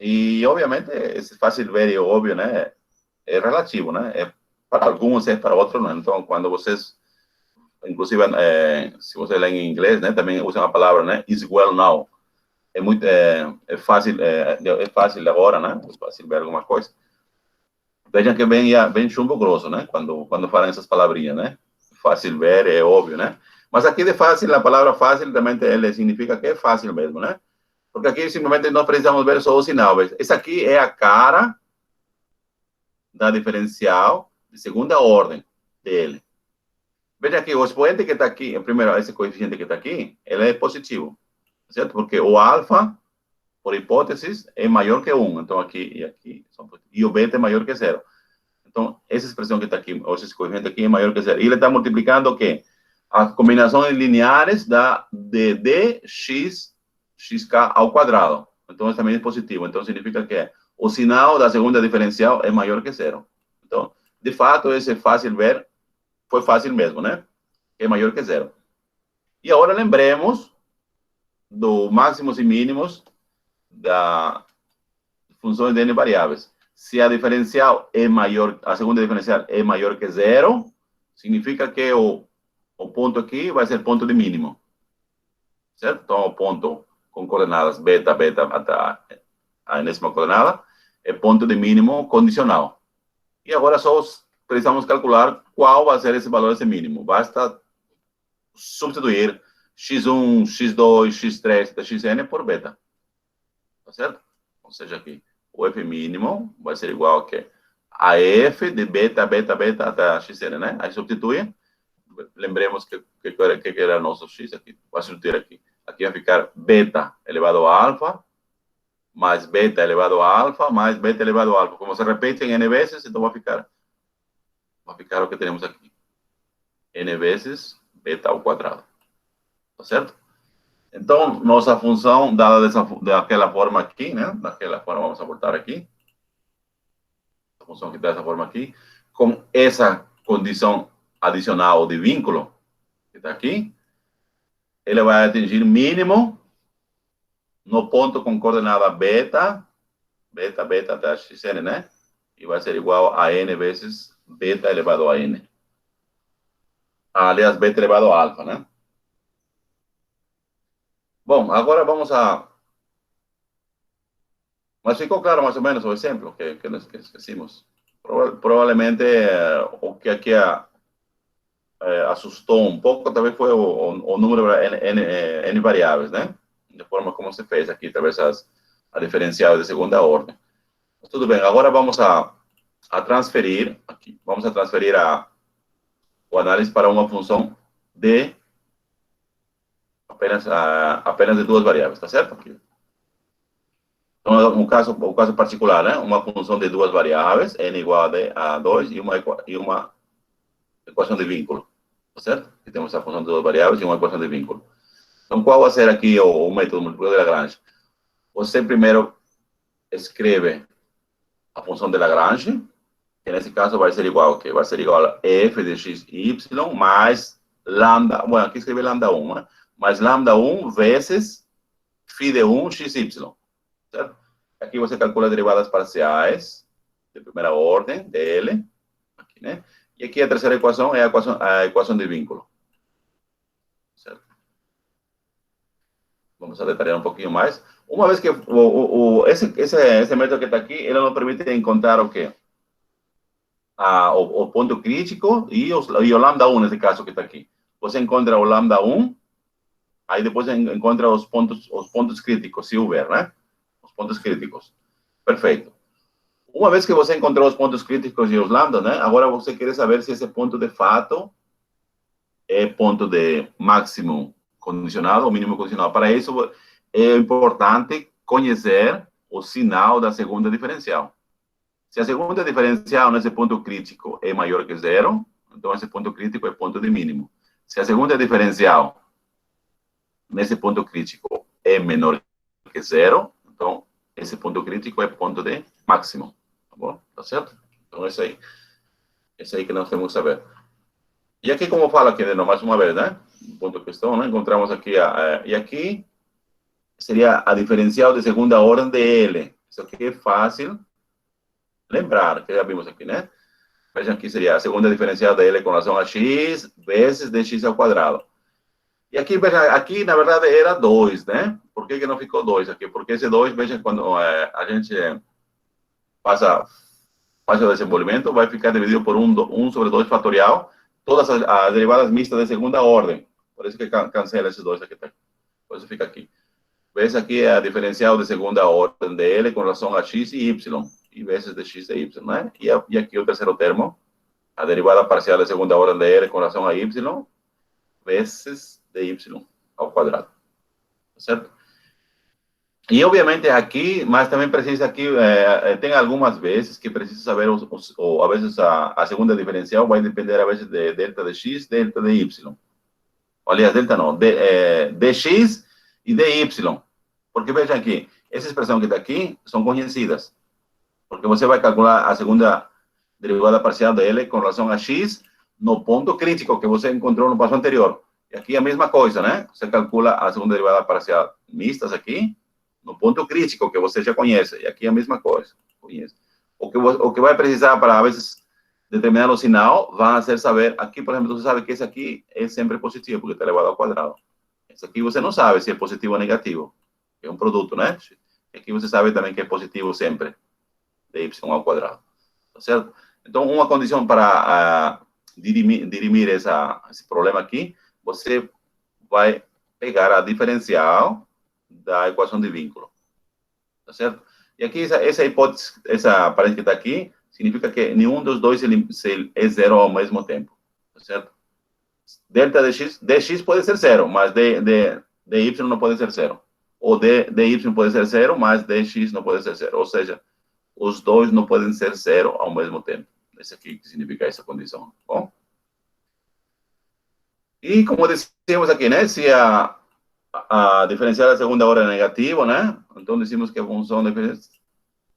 E, obviamente, esse fácil ver e óbvio, né? É relativo, né? É para alguns, é para outros, não. Então, quando vocês, inclusive, se você lê em inglês, né? Também usam a palavra, né? Is well now. É fácil, é fácil agora, né? É fácil ver alguma coisa. Vejam que vem chumbo grosso, né? Quando falam essas palavrinhas, né? Fácil ver, é óbvio, né? Mas aqui de fácil, a palavra fácil também ele significa que é fácil mesmo, né? Porque aqui simplesmente nós precisamos ver só o sinal. Essa aqui é a cara da diferencial de segunda ordem dele. Veja aqui, o expoente que está aqui, primeiro, esse coeficiente que está aqui, ele é positivo, certo? Porque o alfa, por hipótese, é maior que 1. Então, aqui e aqui, e o beta é maior que 0. Então, essa expressão que está aqui, ou esse coeficiente aqui é maior que 0. E ele está multiplicando o quê? As combinações lineares de dx, xk ao quadrado. Então, isso também é positivo. Então, significa que o sinal da segunda diferencial é maior que 0. Então, de fato, esse é fácil ver, foi fácil mesmo, né? É maior que 0. E agora lembremos do máximos e mínimos da funções de n variáveis. Se a diferencial é maior, a segunda diferencial é maior que 0, significa que o ponto aqui vai ser ponto de mínimo. Certo? Então, o ponto com coordenadas beta, beta, até a enésima coordenada, é ponto de mínimo condicional. E agora só precisamos calcular qual vai ser esse valor, esse mínimo. Basta substituir x1, x2, x3, xn por beta. Tá certo? Ou seja, aqui, o f mínimo vai ser igual a quê? A f de beta, beta, beta até xn, né? Aí substitui. Lembremos que era nosso x aqui. Vai substituir aqui. Aqui vai ficar beta elevado a alfa mais beta elevado a alfa, mais beta elevado a alfa. Como se repete em n vezes, então vai ficar o que temos aqui. N vezes beta ao quadrado. Tá certo? Então, nossa função, dada daquela forma aqui, né? Daquela forma, vamos voltar aqui. A função que está dessa forma aqui, com essa condição adicional de vínculo, que está aqui, ele vai atingir mínimo no ponto com coordenada beta até xn, né? E vai ser igual a n vezes beta elevado a n. Aliás, beta elevado a alfa, né? Bom, agora vamos a... Mas ficou claro mais ou menos o exemplo que esquecimos. Provavelmente o que aqui assustou um pouco talvez foi o número n variáveis, né? De forma como se fez aqui, talvez a diferencial de segunda ordem. Mas tudo bem, agora vamos a transferir aqui. Vamos a transferir o análise para uma função de apenas de duas variáveis, tá certo? Aqui. Então, o caso particular, né? Uma função de duas variáveis, n igual a 2 e uma equação de vínculo, tá certo? E temos a função de duas variáveis e uma equação de vínculo. Então, qual vai ser aqui o método multiplicador de Lagrange? Você primeiro escreve a função de Lagrange, que nesse caso vai ser igual a quê? Vai ser igual a f de x e y mais lambda, bueno, aqui escreve lambda 1, né? Mais lambda 1 vezes φ de 1 xy, certo? Aqui você calcula derivadas parciais de primeira ordem, dele, aqui, né? E aqui a terceira equação é a equação de vínculo, certo? Vamos a detalhar um pouquinho mais. Uma vez que esse método que está aqui, ele nos permite encontrar o quê? O ponto crítico e o lambda 1, nesse caso que está aqui. Você encontra o lambda 1, aí depois encontra os pontos críticos, se houver, né? Os pontos críticos. Perfeito. Uma vez que você encontrou os pontos críticos e os lambda, né? Agora você quer saber se esse ponto de fato é ponto de máximo condicionado ou mínimo condicionado. Para isso, é importante conhecer o sinal da segunda diferencial. Se a segunda diferencial nesse ponto crítico é maior que zero, então esse ponto crítico é ponto de mínimo. Se a segunda diferencial nesse ponto crítico é menor que zero, então esse ponto crítico é ponto de máximo. Tá bom? Tá certo? Então é isso aí. É isso aí que nós temos que saber. E aqui, como fala aqui, mais uma vez, né? Ponto de questão, né? Encontramos aqui, e aqui seria a diferencial de segunda ordem de L. Isso aqui é fácil lembrar, que já vimos aqui, né? Vejam aqui seria a segunda diferencial de L com relação a x vezes dx ao quadrado. E aqui, veja, aqui na verdade era 2, né? Por que não ficou 2 aqui? Porque esse 2, veja, quando a gente passa o desenvolvimento, vai ficar dividido por 1 sobre 2 fatorial, todas as derivadas mistas de segunda ordem. Por isso que cancela esses dois aqui. Por isso fica aqui. Veja aqui a diferencial de segunda ordem de L com relação a x e y, e vezes de x e y, né? E aqui o terceiro termo, a derivada parcial de segunda ordem de L com relação a y, vezes de y ao quadrado. Certo? E, obviamente, aqui, mas também precisa aqui, tem algumas vezes que precisa saber, a vezes, a segunda diferencial vai depender, a vezes, de delta de x, delta de y. Aliás, delta não, dx e dy. Porque, vejam aqui, essa expressão que está aqui são conhecidas. Porque você vai calcular a segunda derivada parcial de L com relação a x no ponto crítico que você encontrou no passo anterior. E aqui a mesma coisa, né? Você calcula a segunda derivada parcial mistas aqui, no ponto crítico que você já conhece. E aqui a mesma coisa. Conhece. O que vai precisar para, às vezes, determinar o sinal, vai ser saber, aqui, por exemplo, você sabe que esse aqui é sempre positivo, porque está elevado ao quadrado. Esse aqui você não sabe se é positivo ou negativo. É um produto, né? Aqui você sabe também que é positivo sempre, de y ao quadrado. Tá certo? Então, uma condição para dirimir esse problema aqui, você vai pegar a diferencial da equação de vínculo. Tá certo? E aqui, essa hipótese, essa parede que está aqui, significa que nenhum dos dois é zero ao mesmo tempo. Tá certo? Delta dx pode ser zero, mas dy não pode ser zero. ou dy pode ser zero, mas dx não pode ser zero. Ou seja, os dois não podem ser zero ao mesmo tempo. Esse aqui que significa essa condição. Bom? E como dissemos aqui, né? Se a diferencial da segunda ordem é negativa, né? Então dizemos que a função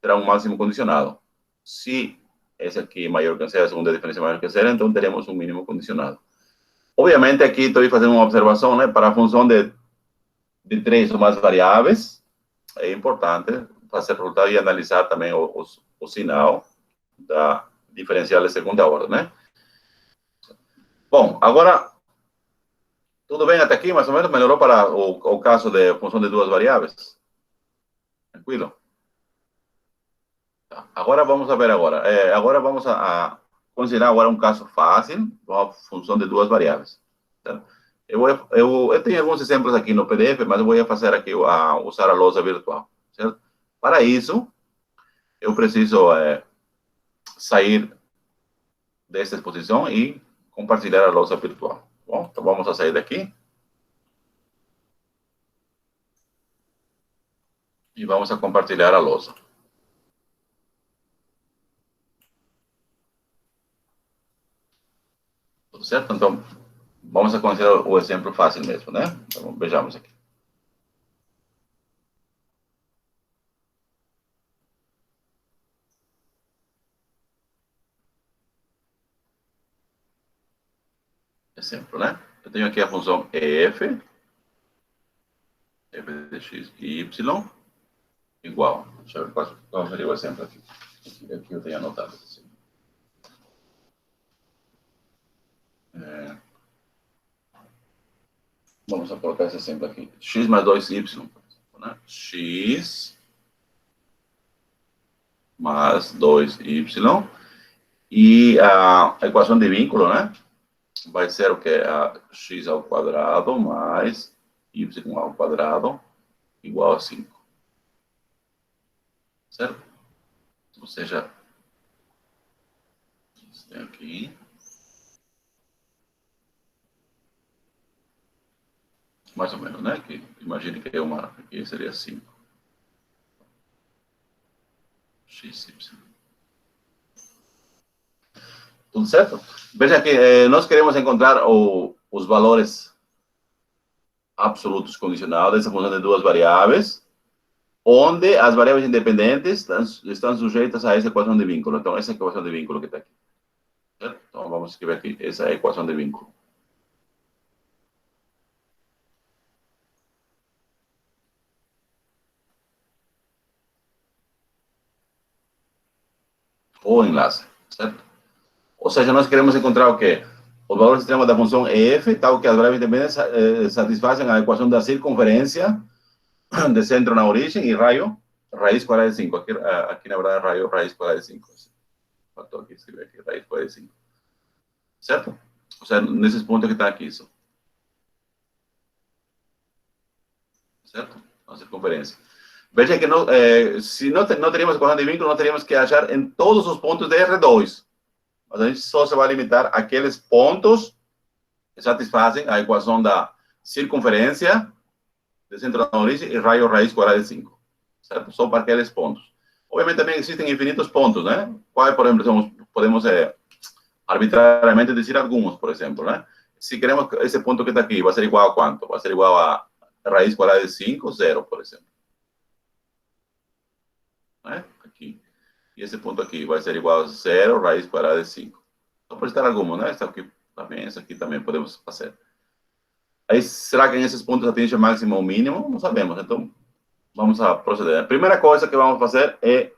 terá um máximo condicionado. Se esse aqui é maior que zero, a segunda diferencial é maior que zero, então teremos um mínimo condicionado. Obviamente, aqui estou fazendo uma observação, né? Para a função de três ou mais variáveis, é importante fazer resultado e analisar também o sinal da diferencial de segunda ordem, né? Bom, agora, tudo bem até aqui, mais ou menos? Melhorou para o caso de função de duas variáveis? Tranquilo? Tá. Agora vamos a ver agora. Agora vamos a considerar agora um caso fácil, uma função de duas variáveis. Tá? Eu tenho alguns exemplos aqui no PDF, mas eu vou fazer aqui, usar a lousa virtual. Certo? Para isso, eu preciso sair desta exposição e compartilhar a lousa virtual. Bom, então vamos a sair daqui. E vamos a compartilhar a lousa. Tudo certo? Então, vamos a considerar o exemplo fácil mesmo, né? Então, vejamos aqui. Exemplo, né? Eu tenho aqui a função f de x e y, igual. Deixa eu ver qual seria o exemplo aqui. Aqui eu tenho anotado. Assim. Vamos colocar esse exemplo aqui. X mais 2y. Né? X mais 2y. E a equação de vínculo, né? Vai ser o que? X ao quadrado mais y ao quadrado igual a 5. Certo? Ou seja, isso tem aqui. Mais ou menos, né? Que, imagine que aqui seria 5. XY. Tudo certo? Veja que nós queremos encontrar os valores absolutos condicionados dessa função de duas variáveis, onde as variáveis independentes estão sujeitas a essa equação de vínculo. Então, essa é a equação de vínculo que está aqui. Certo? Então, vamos escrever aqui. Essa é a equação de vínculo. Ou enlace. Certo? Ou seja, nós queremos encontrar o quê? Os valores extremos da função f, tal que as variáveis independentes satisfazem a equação da circunferência de centro na origem e raio, raiz quadrada de 5. Aqui na verdade, raio, raiz quadrada de 5. Faltou aqui escrever aqui, raiz quadrada de 5. Certo? Ou seja, nesses pontos que está aqui isso. Certo? A circunferência. Veja que se não teríamos equação de vínculo, nós teríamos que achar em todos os pontos de R2. Mas a gente só se vai limitar àqueles pontos que satisfazem a equação da circunferência de centro na origem e raio raiz quadrada de 5. Certo? Só para aqueles pontos. Obviamente também existem infinitos pontos, né? Qual, por exemplo, podemos arbitrariamente dizer alguns, por exemplo, né? Se queremos esse ponto que está aqui, vai ser igual a quanto? Vai ser igual a raiz quadrada de 5, 0, por exemplo. Né? Aqui. E esse ponto aqui vai ser igual a 0, raiz quadrada de 5. Só por citar algumas, né? Essa aqui também podemos fazer. Aí, será que nesses pontos atinge o máximo ou mínimo? Não sabemos. Então, vamos a proceder. A primeira coisa que vamos fazer é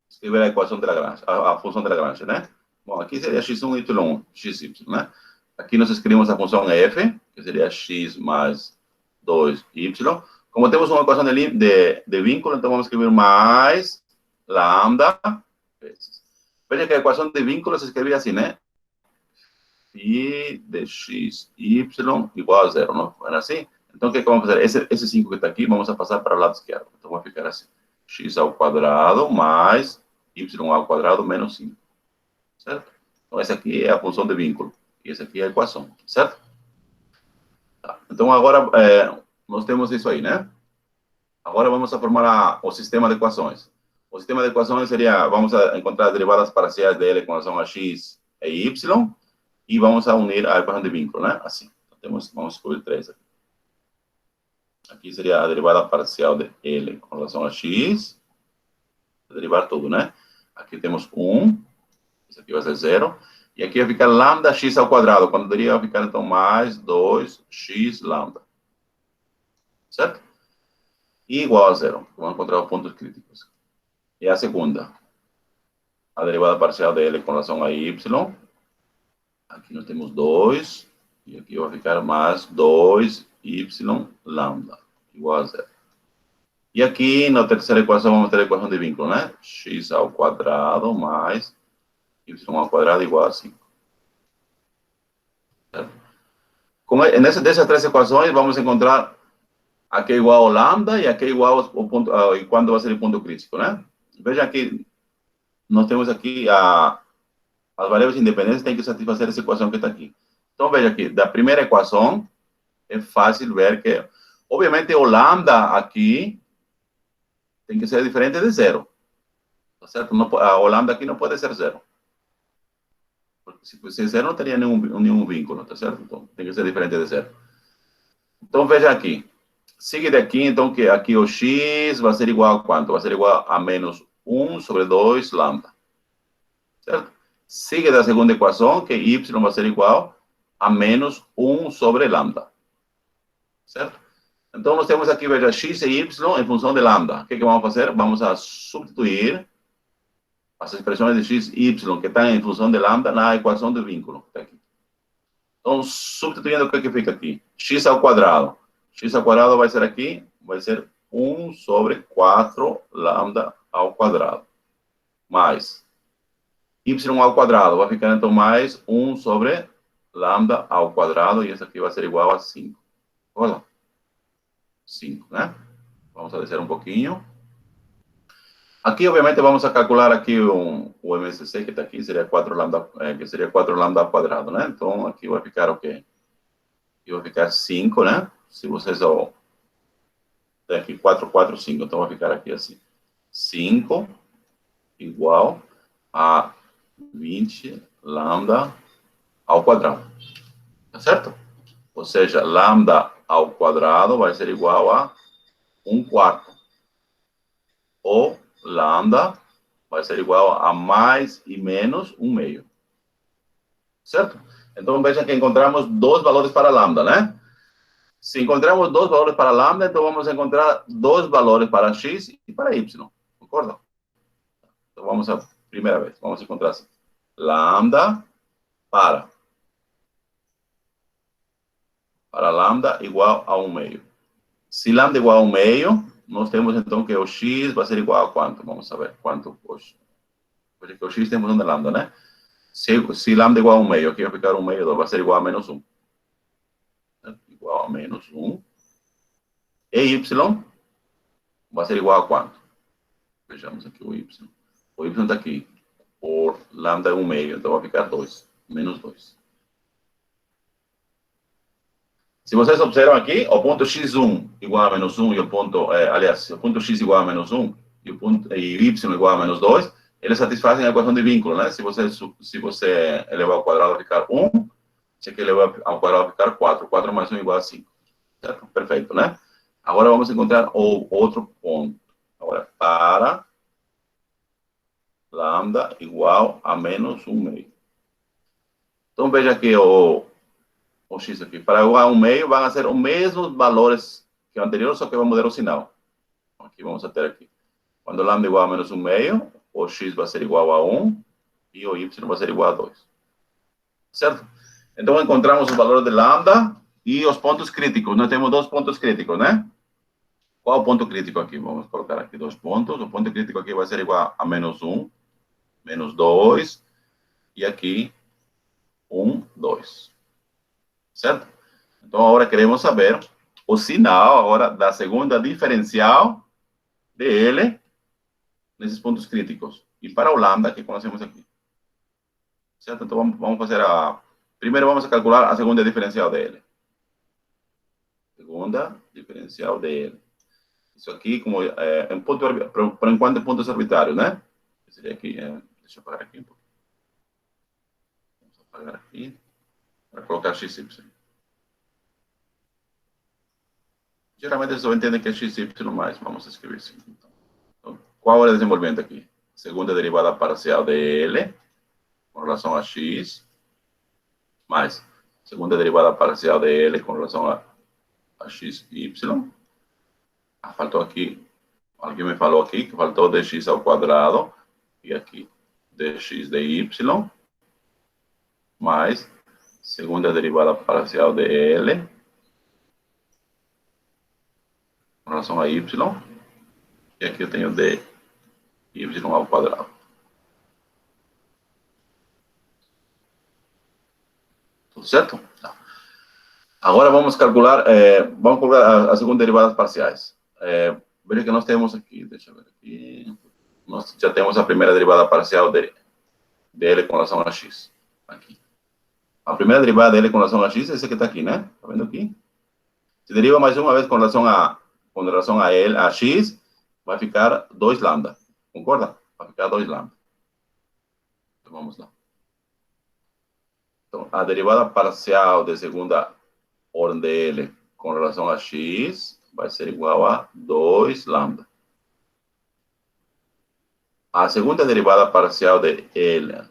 escrever a equação de Lagrange, a função de Lagrange, né? Bom, aqui seria x1, y1, xy, né? Aqui nós escrevemos a função f, que seria x mais 2y. Como temos uma equação de vínculo, então vamos escrever mais lambda vezes. Veja que a equação de vínculo se escrevia assim, né? Phi de x, y igual a 0, não? Era assim? Então, o que vamos fazer? Esse 5 que está aqui, vamos passar para o lado esquerdo. Então, vai ficar assim. X ao quadrado mais y ao quadrado menos 5. Certo? Então, essa aqui é a função de vínculo. E essa aqui é a equação. Certo? Tá. Então, agora, nós temos isso aí, né? Agora vamos a formar o sistema de equações. O sistema de equações seria, vamos a encontrar as derivadas parciais de L com relação a x e y, e vamos a unir a equação de vínculo, né? Assim. Vamos excluir 3 aqui. Aqui seria a derivada parcial de L com relação a x, derivar tudo, né? Aqui temos 1, isso aqui vai ser 0, e aqui vai ficar lambda x ao quadrado, quando deveria ficar, então, mais 2x lambda. Certo? E igual a 0. Vamos encontrar os pontos críticos. E a segunda, a derivada parcial de L com relação a y. Aqui nós temos 2, e aqui vai ficar mais 2y lambda, igual a 0. E aqui, na terceira equação, vamos ter a equação de vínculo, né? X ao quadrado mais y ao quadrado igual a 5. Dessas três equações, vamos encontrar aqui igual ao lambda e aqui igual ao ponto, e quando vai ser o ponto crítico, né? Veja que nós temos aqui as variáveis independentes têm que satisfazer essa equação que está aqui. Então, veja aqui, da primeira equação, é fácil ver que, obviamente, o lambda aqui tem que ser diferente de 0. Tá certo? Não, o lambda aqui não pode ser 0. Porque se fosse 0, não teria nenhum vínculo, tá certo? Então, tem que ser diferente de 0. Então, veja aqui. Sigue daqui, então, que aqui o x vai ser igual a quanto? Vai ser igual a menos 1 sobre 2 lambda. Certo? Sigue da segunda equação, que y vai ser igual a menos 1 sobre lambda. Certo? Então, nós temos aqui, veja, x e y em função de lambda. O que vamos fazer? Vamos a substituir as expressões de x e y que estão em função de lambda na equação de vínculo. Tá aqui. Então, substituindo, o que fica aqui? X ao quadrado. X ao quadrado vai ser aqui, vai ser 1 sobre 4 lambda ao quadrado. Mais y ao quadrado, vai ficar então mais 1 sobre lambda ao quadrado, e isso aqui vai ser igual a 5. Olha, 5, né? Vamos a descer um pouquinho. Aqui, obviamente, vamos a calcular aqui o MSC que está aqui, seria 4 lambda, que seria 4 lambda ao quadrado, né? Então, aqui vai ficar o quê? Aqui vai ficar 5, né? Se vocês, ó, tem aqui 4, 4, 5, então vai ficar aqui assim. 5 igual a 20 lambda ao quadrado. Tá certo? Ou seja, lambda ao quadrado vai ser igual a 1 quarto. Ou lambda vai ser igual a mais e menos 1 meio. Certo? Então, veja que encontramos dois valores para lambda, né? Se encontramos dois valores para lambda, então vamos encontrar dois valores para x e para y. Concorda? Então, vamos a primeira vez. Vamos encontrar assim. Lambda para lambda igual a 1 meio. Se lambda igual a 1 meio, nós temos então que o x vai ser igual a quanto? Vamos saber quanto hoje. Porque o x temos um de lambda, né? Se lambda igual a 1 meio, aqui vai ficar 1 meio, vai ser igual a menos 1. Igual a menos 1. E y vai ser igual a quanto? Vejamos aqui o y. O y está aqui. Por lambda é 1 meio, então vai ficar 2. Menos 2. Se vocês observam aqui, o ponto x1 igual a menos 1 e o ponto, aliás, o ponto x igual a menos 1 e o ponto y igual a menos 2, eles satisfazem a equação de vínculo, né? Se você elevar ao quadrado, vai ficar 1. Se aqui elevar ao quadrado, vai ficar 4. 4 mais 1 igual a 5. Certo? Perfeito, né? Agora vamos encontrar o outro ponto. Agora, para lambda igual a menos 1 meio. Então, veja aqui o x aqui. Para igual a 1 meio, vão ser os mesmos valores que o anterior, só que vamos mudar o sinal. Aqui vamos ter aqui. Quando lambda igual a menos 1 meio, o x vai ser igual a 1 e o y vai ser igual a 2. Certo? Então, encontramos o valor de lambda e os pontos críticos. Nós temos dois pontos críticos, né? Qual o ponto crítico aqui? Vamos colocar aqui 2 pontos. O ponto crítico aqui vai ser igual a menos 1, menos 2, e aqui 1, 2. Certo? Então, agora queremos saber o sinal agora da segunda diferencial de L nesses pontos críticos. E para o lambda que conhecemos aqui. Certo? Então, vamos fazer primeiro vamos calcular a segunda diferencial de L. Segunda diferencial diferencial de L. Isso aqui como é um ponto, por enquanto, é pontos arbitrários, né? Seria aqui, deixa eu apagar aqui um pouco. Vamos apagar aqui, para colocar x, y. Geralmente eles só entendem que é x, y mais. Vamos escrever assim. Então, qual é o desenvolvimento aqui? Segunda derivada parcial de L com relação a x, mais segunda derivada parcial de L com relação a x, y. Ah, faltou aqui, alguém me falou aqui que faltou dx ao quadrado, e aqui dx de y, mais segunda derivada parcial de L com relação a y, e aqui eu tenho dy ao quadrado. Tudo certo? Tá. Agora vamos calcular a segunda derivada parciais. Veja que nós temos aqui, deixa eu ver aqui, nós já temos a primeira derivada parcial de L com relação a x. Aqui. A primeira derivada dele com relação a x é esse que está aqui, né? Está vendo aqui? Se deriva mais uma vez com relação a L, a x, vai ficar 2 lambda. Concorda? Vai ficar 2 lambda. Então, vamos lá. Então, a derivada parcial de segunda ordem de L com relação a x vai ser igual a 2 lambda. A segunda derivada parcial de L,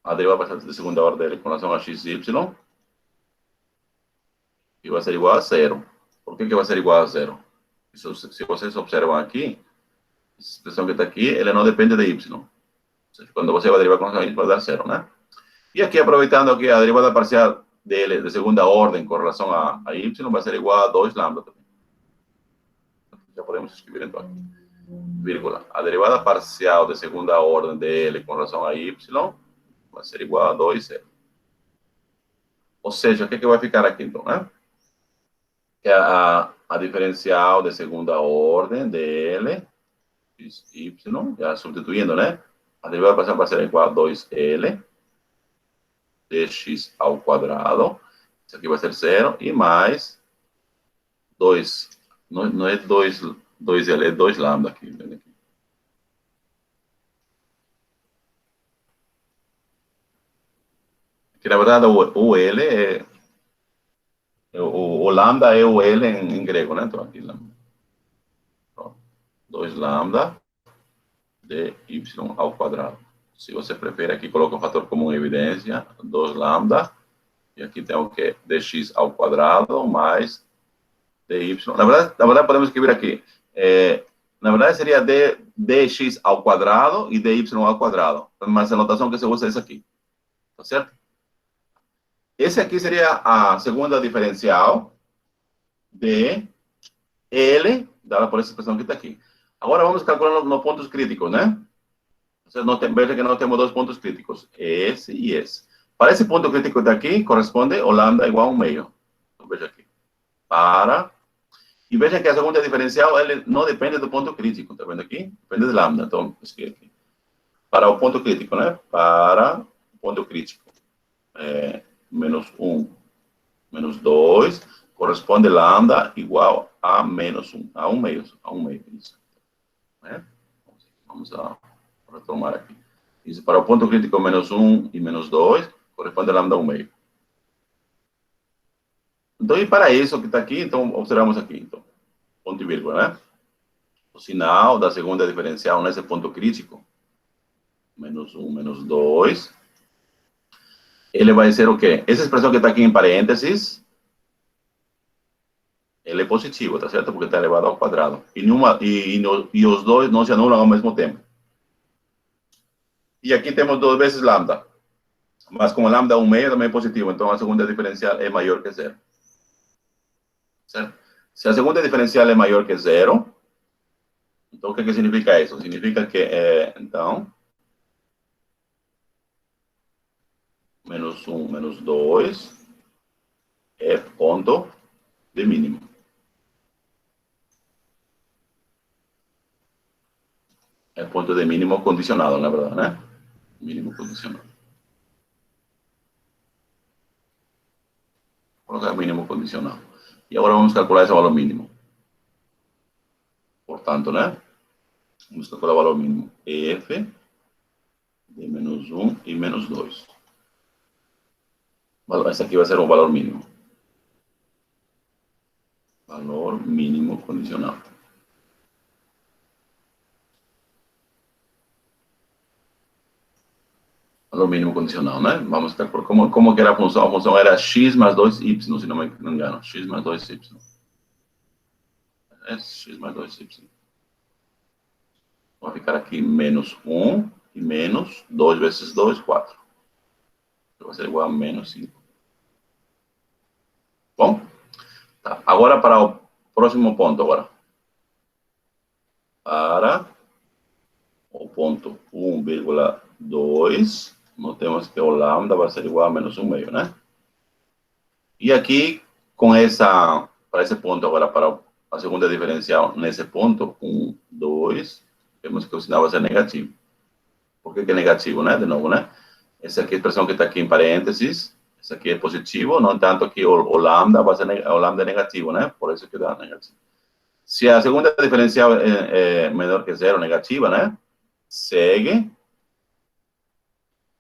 a derivada parcial de segunda ordem de L com relação a x e y, que vai ser igual a 0. Por que vai ser igual a 0? Se vocês observam aqui, essa expressão que está aqui, ela não depende de y. Quando você vai derivar com relação a y, vai dar 0, né? E aqui, aproveitando que a derivada parcial dele de segunda ordem com relação a y vai ser igual a 2 lambda também. Já podemos escrever então aqui. Vírgula. A derivada parcial de segunda ordem dele com relação a y vai ser igual a 2, 0. Ou seja, o que vai ficar aqui então, né? Que a diferencial de segunda ordem dele, x, y, já substituindo, né? A derivada parcial vai ser igual a 2L dx ao quadrado. Isso aqui vai ser 0. E mais 2. Não é 2L, é 2 lambda aqui. Que na verdade o L é... O lambda é o L em grego, né? Então aqui lambda. 2 lambda de y ao quadrado. Se você prefere, aqui coloca o fator comum em evidência, 2 lambda, e aqui tem o que? Dx ao quadrado mais dy. Na verdade podemos escrever aqui, na verdade seria dx ao quadrado e dy ao quadrado, mas a notação que se usa é essa aqui, tá certo? Esse aqui seria a segunda diferencial de L, dada por essa expressão que está aqui. Agora vamos calcular nos pontos críticos, né? Veja que nós temos 2 pontos críticos, esse e esse. Para esse ponto crítico daqui, corresponde o lambda igual a 1/2. Então, veja aqui. E veja que a segunda diferencial ele não depende do ponto crítico. Está vendo aqui? Depende de lambda. Então, escreve aqui. Para o ponto crítico, né? Para o ponto crítico. Menos 1, menos 2, corresponde lambda igual a menos 1. A 1/2. Isso. Né? Vamos a retomar aqui. Isso para o ponto crítico menos 1 e menos 2, corresponde a lambda 1/2. Então, e para isso que está aqui, então, observamos aqui, então, ponto e vírgula, né? O sinal da segunda diferencial nesse ponto crítico, menos 1, menos 2, ele vai ser o quê? Essa expressão que está aqui em parênteses, ele é positivo, tá certo? Porque está elevado ao quadrado. E os dois não se anulam ao mesmo tempo. E aqui temos 2 vezes lambda. Mas como lambda 1/2 também é positivo, então a segunda diferencial é maior que 0. Certo? Se a segunda diferencial é maior que 0, então o que significa isso? Significa que, então, menos 1, menos 2 é ponto de mínimo. É ponto de mínimo condicionado, na verdade, né? Mínimo condicionado. Vou colocar mínimo condicional. E agora vamos calcular esse valor mínimo. Portanto, né? Vamos calcular o valor mínimo. F de menos 1 e menos 2. Esse aqui vai ser o valor mínimo. Valor mínimo condicional. Valor mínimo condicional, né? Vamos calcular como que era a função. A função era x mais 2y, se não me engano. X mais 2y. É x mais 2y. Vai ficar aqui menos 1 e menos 2 vezes 2, 4. Vai ser igual a menos 5. Bom? Tá. Agora para o próximo ponto agora. Para o ponto 1,2, notemos que o lambda vai ser igual a menos 1,5, né? E aqui, para esse ponto agora, para a segunda diferencial, nesse ponto, 1, 2, vemos que o sinal vai ser negativo. Por que é negativo, né? De novo, né? Essa aqui é a expressão que está aqui em parênteses, essa aqui é positivo, no entanto que o lambda vai ser o lambda é negativo, né? Por isso que dá negativo. Se a segunda diferencial é menor que zero, negativa, né? Segue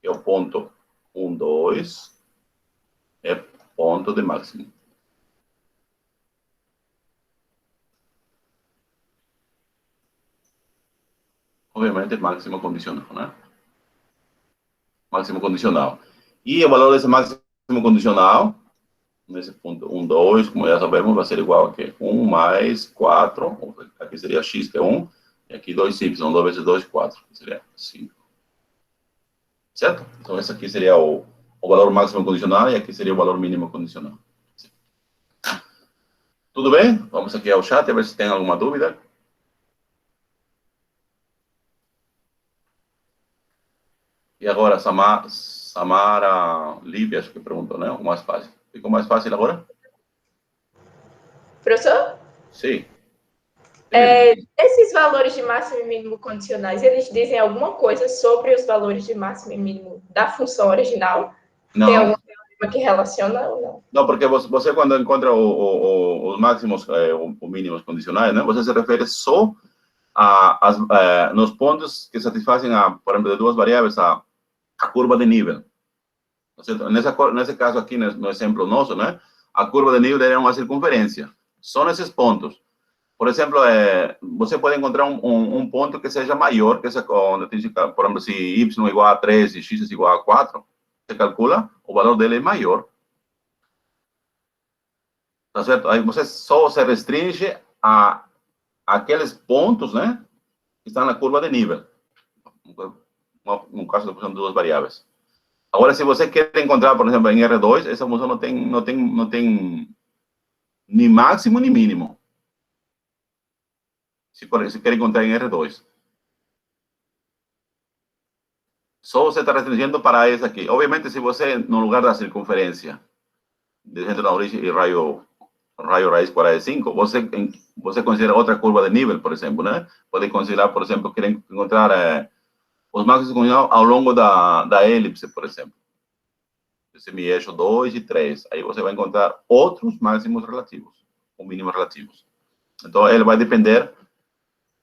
que o ponto 1, 2 é ponto de máximo. Obviamente, máximo condicional, né? Máximo condicional. E o valor desse máximo condicional, nesse ponto 1, 2, como já sabemos, vai ser igual a 1 mais 4, aqui seria x, que é 1, e aqui 2y, 2 vezes 2, 4, que seria 5. Certo? Então, esse aqui seria o valor máximo condicional, e aqui seria o valor mínimo condicional. Tudo bem? Vamos aqui ao chat, a ver se tem alguma dúvida. E agora, Samara Lívia, acho que perguntou, né? O mais fácil. Ficou mais fácil agora? Professor? Sim. Esses valores de máximo e mínimo condicionais, eles dizem alguma coisa sobre os valores de máximo e mínimo da função original? Não. Tem algum teorema que relaciona ou não? Não, porque você quando encontra os máximos ou mínimos condicionais, né? Você se refere só nos pontos que satisfazem, por exemplo, de duas variáveis, a curva de nível. Nesse caso aqui, no exemplo nosso, né? A curva de nível é uma circunferência. Só nesses pontos. Por exemplo, você pode encontrar um ponto que seja maior, que essa, onde tem, por exemplo, se y é igual a 3 e x é igual a 4, você calcula, o valor dele é maior. Tá certo? Aí você só se restringe a aqueles pontos, né, que estão na curva de nível. No caso da função de duas variáveis. Agora, se você quer encontrar, por exemplo, em R2, essa função não tem nem máximo nem mínimo. Se quer encontrar em R2. Só você está restringindo para essa aqui. Obviamente, se você, no lugar da circunferência, de centro da origem e raio raiz 45, você considera outra curva de nível, por exemplo, né? Pode considerar, por exemplo, querer encontrar os máximos condicionais ao longo da elipse, por exemplo. Semi-eixo 2 e 3. Aí você vai encontrar outros máximos relativos, ou mínimos relativos. Então, ele vai depender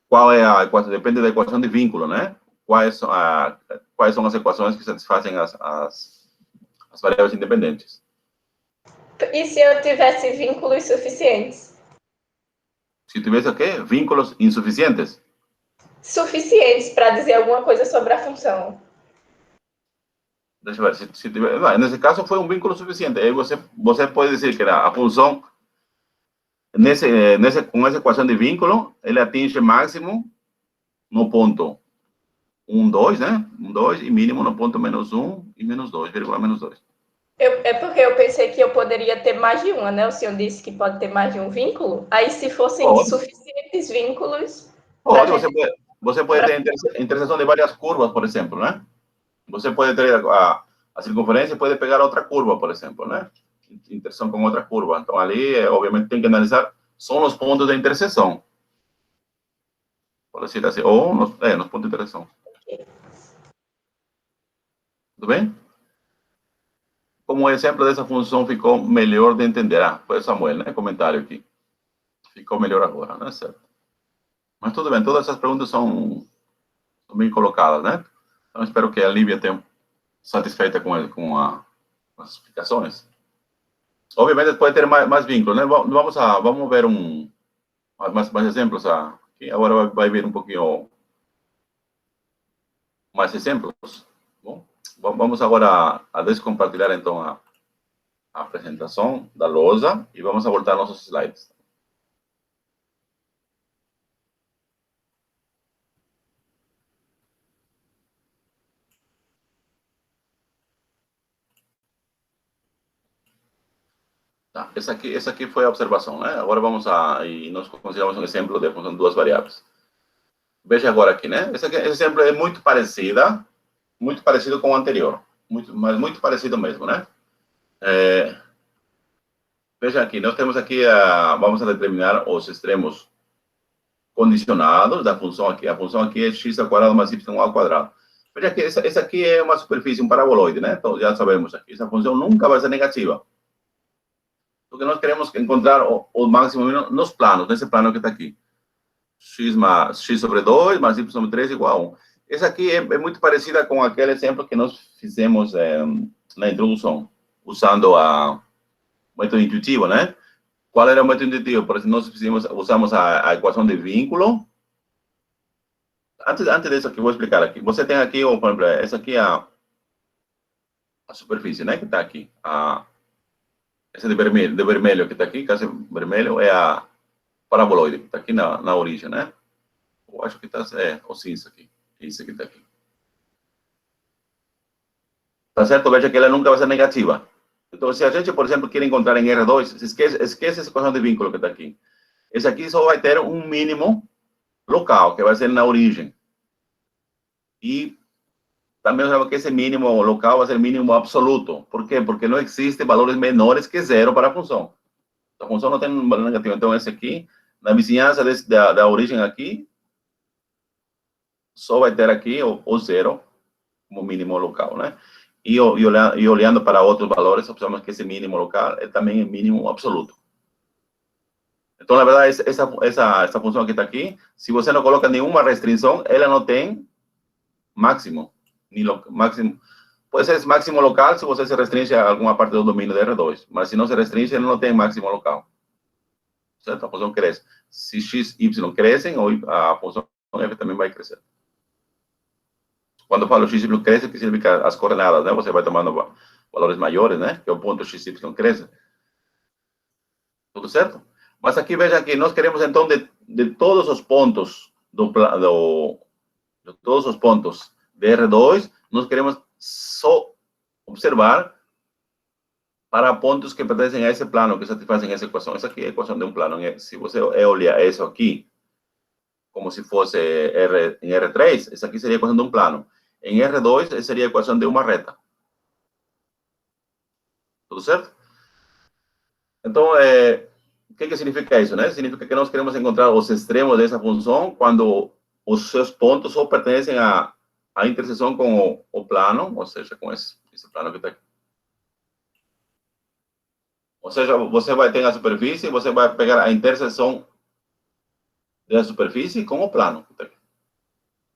qual é a equação, depende da equação de vínculo, né? Quais são as equações que satisfazem as variáveis independentes. E se eu tivesse vínculos suficientes? Se tivesse o quê? Vínculos insuficientes? Suficientes para dizer alguma coisa sobre a função. Deixa eu ver, se tiver, nesse caso foi um vínculo suficiente. Aí você pode dizer que a função, com essa equação de vínculo, ele atinge máximo no ponto 1, 2, né? 1, 2, e mínimo no ponto menos 1 e menos 2, vírgula menos 2. É porque eu pensei que eu poderia ter mais de uma, né? O senhor disse que pode ter mais de um vínculo. Aí, se fossem suficientes vínculos... Pode, você pode ter interseção de várias curvas, por exemplo, né? Você pode ter a circunferência, pode pegar outra curva, por exemplo, né? Interseção com outra curva. Então, ali, obviamente, tem que analisar só os pontos de interseção. Pode ser assim, ou nos pontos de interseção. Tudo bem? Como exemplo dessa função ficou melhor de entender. Foi Samuel, né? Comentário aqui. Ficou melhor agora, né? Certo. Mas tudo bem, todas essas perguntas são bem colocadas, né? Então, espero que a Lívia tenha satisfeita com as explicações. Obviamente, pode ter mais vínculos, né? Vamos ver mais exemplos aqui. Agora vai ver um pouquinho mais exemplos. Bom, vamos agora a descompartilhar, então, a apresentação da lousa e vamos a voltar a nossos slides. Tá, essa aqui foi a observação, né? Agora e nós consideramos um exemplo de função de duas variáveis. Veja agora aqui, né? Esse exemplo é muito parecido com o anterior, mas muito parecido mesmo, né? Veja aqui, nós temos aqui, vamos a determinar os extremos condicionados da função aqui. A função aqui é x ao quadrado mais y ao quadrado. Veja que essa aqui é uma superfície, um paraboloide, né? Então, já sabemos aqui, essa função nunca vai ser negativa. Porque nós queremos encontrar o máximo nos planos, nesse plano que está aqui. X sobre 2 mais y sobre 3 igual a 1. Essa aqui é muito parecida com aquele exemplo que nós fizemos na introdução, usando o método intuitivo, né? Qual era o método intuitivo? Por exemplo, nós usamos a equação de vínculo. Antes disso aqui, vou explicar aqui. Você tem aqui, por exemplo, essa aqui é a superfície, né? Que está aqui. Essa de vermelho que está aqui, esse vermelho é a paraboloide, que está aqui na origem, né? Eu acho que está, o cinza aqui. Isso aqui está aqui. Tá certo? Veja que ela nunca vai ser negativa. Então, se a gente, por exemplo, quer encontrar em R2, esquece essa equação de vínculo que está aqui. Esse aqui só vai ter um mínimo local, que vai ser na origem. E também sabemos que esse mínimo local vai ser mínimo absoluto. Por quê? Porque não existem valores menores que zero para a função. A função não tem um valor negativo. Então, esse aqui, na vizinhança da origem aqui, só vai ter aqui o zero como mínimo local, né? E olhando para outros valores, observamos que esse mínimo local também é mínimo absoluto. Então, na verdade, essa função que está aqui, se você não coloca nenhuma restrição, ela não tem máximo. Máximo. Pode ser máximo local se você se restringe a alguma parte do domínio de R2, mas se não se restringe, ela não tem máximo local. Certo? A função cresce. Se x e y crescem, a função f também vai crescer. Quando eu falo x e y cresce, que significa as coordenadas, né? Você vai tomando valores maiores, né? Que é o ponto x e y cresce. Tudo certo? Mas aqui, veja que nós queremos, então, de todos os pontos de todos os pontos de R2, nós queremos só observar para pontos que pertencem a esse plano, que satisfazem essa equação. Essa aqui é a equação de um plano. Se você olhar isso aqui, como se fosse em R3, essa aqui seria a equação de um plano. Em R2, essa seria a equação de uma reta. Tudo certo? Então, o que significa isso, né? Significa que nós queremos encontrar os extremos dessa função quando os seus pontos só pertencem à interseção com o plano, ou seja, com esse plano que está aqui. Ou seja, você vai ter a superfície, você vai pegar a interseção da superfície com o plano que está aqui.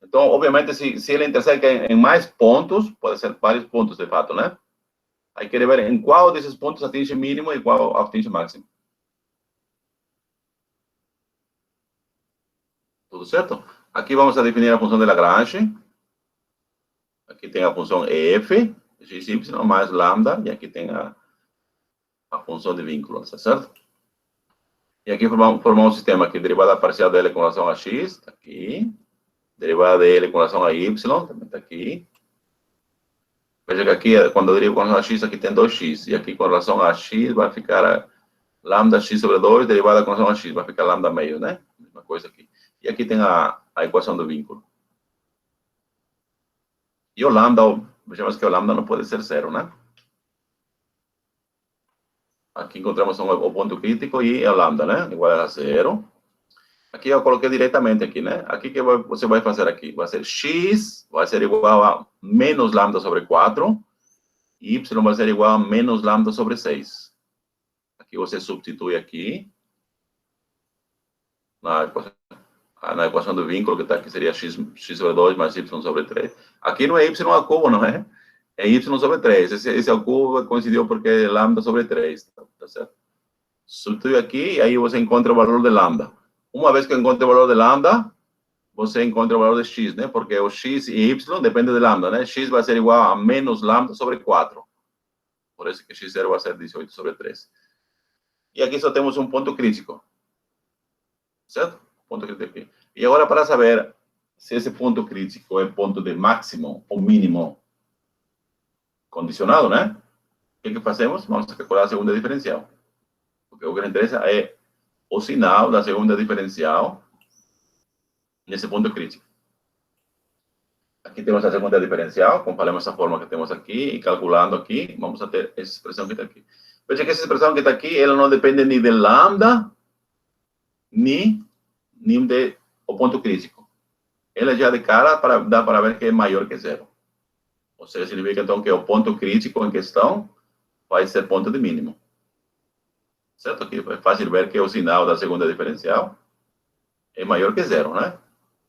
Então, obviamente, se ele interseca em mais pontos, pode ser vários pontos, de fato, né? Aí quer ver em qual desses pontos atinge mínimo e qual atinge máximo. Tudo certo? Aqui vamos a definir a função de Lagrange. Aqui tem a função f, xy mais lambda, e aqui tem a função de vínculo, tá certo? E aqui formamos um sistema aqui, derivada parcial dele com relação a x, está aqui. Derivada dele com relação a y, também está aqui. Veja que aqui, quando eu derivo com relação a x, aqui tem 2x. E aqui com relação a x, vai ficar lambda x sobre 2, derivada com relação a x, vai ficar lambda meio, né? Mesma coisa aqui. E aqui tem a equação do vínculo. E o lambda, vejamos que o lambda não pode ser zero, né? Aqui encontramos o ponto crítico e o lambda, né? Igual a zero. Aqui eu coloquei diretamente aqui, né? Aqui que você vai fazer aqui? Vai ser x, vai ser igual a menos lambda sobre 4. Y vai ser igual a menos lambda sobre 6. Aqui você substitui aqui. na equação do vínculo que está aqui, seria x sobre 2 mais y sobre 3. Aqui não é y ao cubo, não é? É y sobre 3. Esse ao cubo coincidiu porque é lambda sobre 3, tá certo? Substitui aqui e aí você encontra o valor de lambda. Uma vez que encontre o valor de lambda, você encontra o valor de x, né? Porque o x e y depende de lambda, né? X vai ser igual a menos lambda sobre 4. Por isso que x0 vai ser 18 sobre 3. E aqui só temos um ponto crítico. Certo? Ponto crítico aqui. E agora, para saber se esse ponto crítico é ponto de máximo ou mínimo condicionado, né? O que fazemos? Vamos calcular a segunda diferencial. Porque o que nos interessa é o sinal da segunda diferencial nesse ponto crítico. Aqui temos a segunda diferencial, comparamos essa forma que temos aqui, e calculando aqui, vamos a ter essa expressão que está aqui. Veja que essa expressão que está aqui, ela não depende nem de lambda, nem de o ponto crítico. Ela já de cara dá para ver que é maior que zero. Ou seja, significa então que o ponto crítico em questão vai ser ponto de mínimo. Certo? Aqui é fácil ver que o sinal da segunda diferencial é maior que zero, né?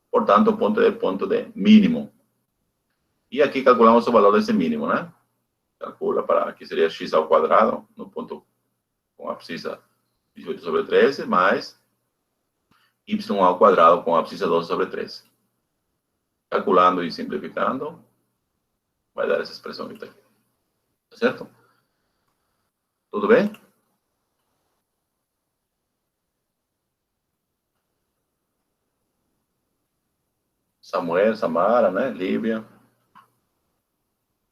Portanto, o ponto é ponto de mínimo. E aqui calculamos o valor desse mínimo, né? Calcula para, aqui seria x ao quadrado, no ponto com abscissa 18 sobre 13, mais y ao quadrado com abscissa 12 sobre 13. Calculando e simplificando, vai dar essa expressão que está aqui. Tá certo? Tudo bem? Samuel, Samara, né? Lívia,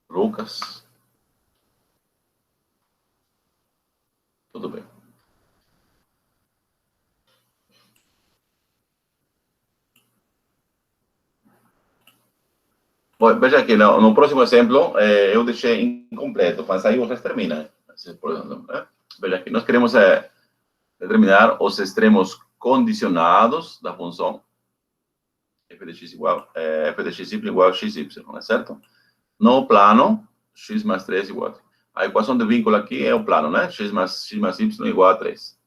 Lucas. Tudo bem. Bom, veja aqui, no próximo exemplo, eu deixei incompleto, mas aí vocês terminam. Né? Veja aqui, nós queremos determinar os extremos condicionados da função f de x igual a xy, não é certo? No plano, x mais 3 igual a 3. A equação de vínculo aqui é o plano, né? X mais y igual a 3.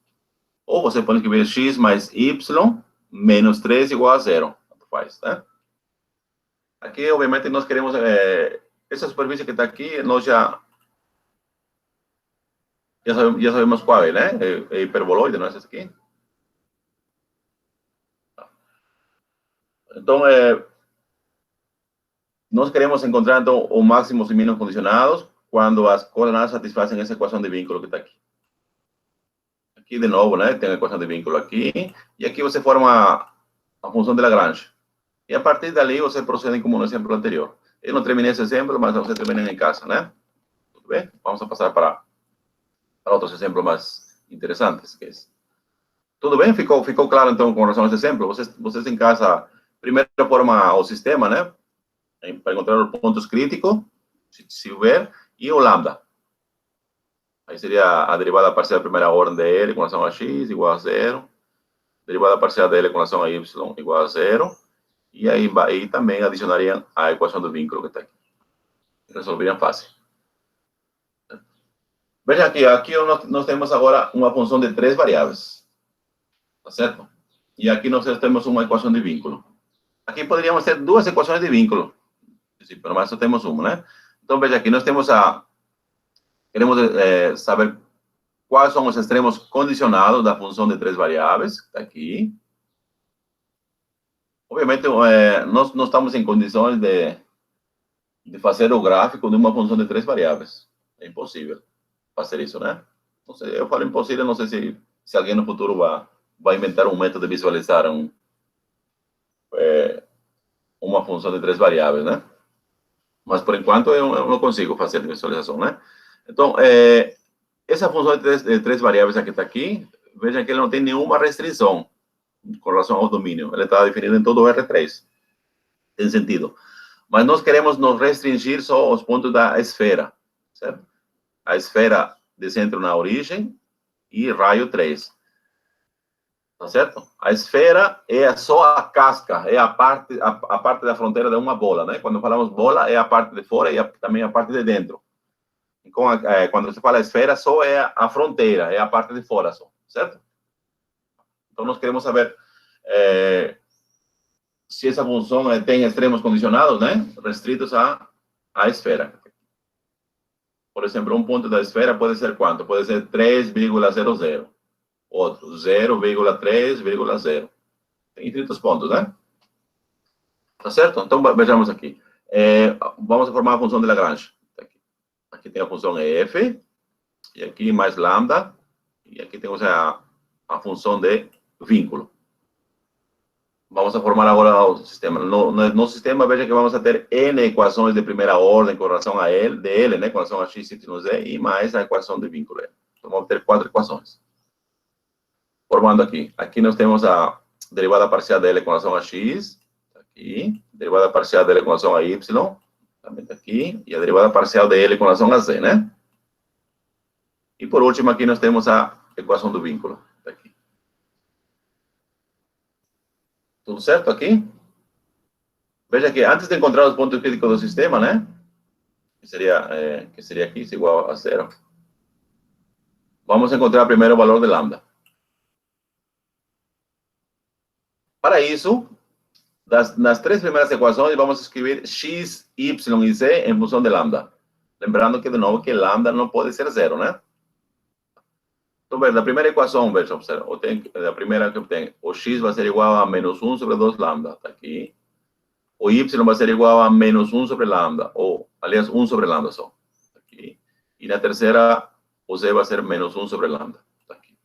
Ou você pode escrever x mais y menos 3 igual a 0. Tanto faz, né? Aqui, obviamente, nós queremos... essa superfície que está aqui, nós já sabemos qual é, né? É hiperboloide, não é essa aqui? Então, nós queremos encontrar, então, o máximos e mínimos condicionados quando as coordenadas satisfazem essa equação de vínculo que está aqui. Aqui, de novo, né? Tem a equação de vínculo aqui. E aqui você forma a função de Lagrange. E a partir dali, você procede como no exemplo anterior. Eu não terminei esse exemplo, mas você termina em casa, né? Tudo bem? Vamos a passar para outros exemplos mais interessantes. Que é esse. Tudo bem? Ficou claro, então, com relação a esse exemplo? Vocês em casa, primeiro forma o sistema, né? Para encontrar os pontos críticos, se houver, e o lambda. Aí seria a derivada parcial da primeira ordem de L com relação a x igual a 0. Derivada parcial de L com relação a y igual a 0. E aí também adicionariam a equação do vínculo que está aqui. Resolveriam fácil. Veja aqui nós temos agora uma função de 3 variáveis. Tá certo? E aqui nós temos uma equação de vínculo. Aqui poderíamos ter 2 equações de vínculo. Sim, pelo menos só temos uma, né? Então, veja aqui, nós temos queremos saber quais são os extremos condicionados da função de 3 variáveis. Está aqui. Obviamente, nós não estamos em condições de fazer o gráfico de uma função de 3 variáveis. É impossível fazer isso, né? Não sei, eu falo impossível, não sei se alguém no futuro vai inventar um método de visualizar uma função de 3 variáveis, né? Mas, por enquanto, eu não consigo fazer visualização, né? Então, essa função de 3 variáveis que está aqui, veja que ela não tem nenhuma restrição com relação ao domínio. Ela está definida em todo o R3. Tem sentido. Mas nós queremos nos restringir só aos pontos da esfera, certo? A esfera de centro na origem e raio 3. Tá certo? A esfera é só a casca, é a parte da fronteira de uma bola, né? Quando falamos bola, é a parte de fora e também a parte de dentro. Então, quando você fala esfera, só é a fronteira, é a parte de fora só, certo? Então, nós queremos saber se essa função tem extremos condicionados, né? Restritos à esfera. Por exemplo, um ponto da esfera pode ser quanto? Pode ser 3,00. Outro, 0,3,0. Tem infinitos pontos, né? Tá certo? Então, vejamos aqui. Vamos formar a função de Lagrange. Aqui tem a função f, e aqui mais lambda, e aqui temos a função de vínculo. Vamos a formar agora o sistema. No sistema, veja que vamos a ter n equações de primeira ordem com relação a L, de L, né, com relação a x, y, z, e mais a equação de vínculo. Então, vamos ter 4 equações. Formando aqui. Aqui nós temos a derivada parcial de L com relação a x, aqui. Derivada parcial de L com relação a y, também está aqui. E a derivada parcial de L com relação a z, né? E por último, aqui nós temos a equação do vínculo. Está aqui. Tudo certo aqui? Veja que antes de encontrar os pontos críticos do sistema, né? Que seria aqui, isso igual a 0. Vamos encontrar primeiro o valor de lambda. Para isso, nas 3 primeiras equações, vamos escrever x, y e z em função de lambda. Lembrando que, de novo, que lambda não pode ser 0, né? Então, veja, a primeira equação, veja, observa, a primeira que eu tenho, o x vai ser igual a menos 1 sobre 2 lambda, está aqui. O y vai ser igual a menos 1 sobre lambda, ou, aliás, 1 sobre lambda só, está aqui. E na terceira, o z vai ser menos 1 sobre lambda, está aqui.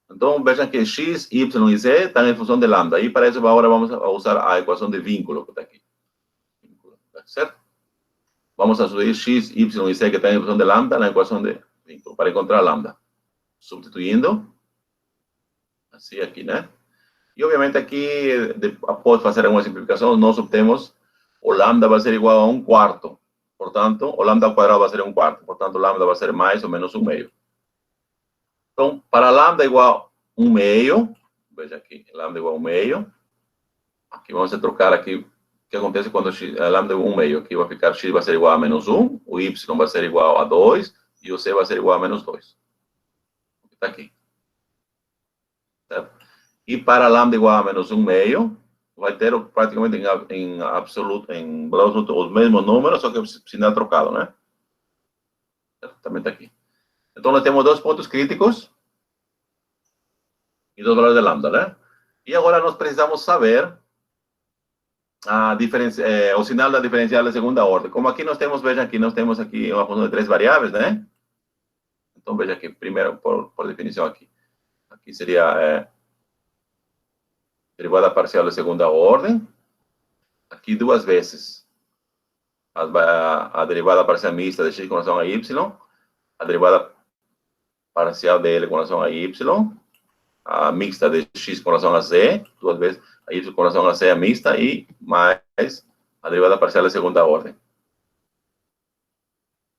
Então, vejam que x, y e z estão em função de lambda. E para isso, agora vamos a usar a equação de vínculo, que está aqui. Tá certo? Vamos a subir x, y e z que estão em função de lambda na equação de vínculo, para encontrar lambda. Substituindo, assim aqui, né? E, obviamente, aqui, após fazer alguma simplificação, nós obtemos o lambda vai ser igual a 1/4. Portanto, o lambda ao quadrado vai ser 1/4. Portanto, o lambda vai ser mais ou menos 1/2. Então, para lambda igual a 1/2, veja aqui, lambda igual a 1/2. Aqui vamos trocar aqui o que acontece quando lambda é 1/2. Aqui vai ficar x vai ser igual a menos 1, o y vai ser igual a 2 e o z vai ser igual a menos 2. Está aqui. Certo? E para lambda igual a menos 1/2, vai ter praticamente em absoluto, em valor absoluto, os mesmos números, só que sinal trocado, né? Certo? Também está aqui. Então, nós temos 2 pontos críticos e 2 valores de lambda, né? E agora nós precisamos saber o sinal da diferencial de segunda ordem. Como aqui nós temos, veja aqui, nós temos aqui uma função de 3 variáveis, né? Então, veja aqui, primeiro, por definição aqui. Aqui seria derivada parcial de segunda ordem. Aqui 2 vezes. A derivada parcial mista de x com relação a y. A derivada parcial de L com relação a y. A mixta de x com relação a z. 2 vezes a y com relação a z, a mista. E mais a derivada parcial de segunda ordem.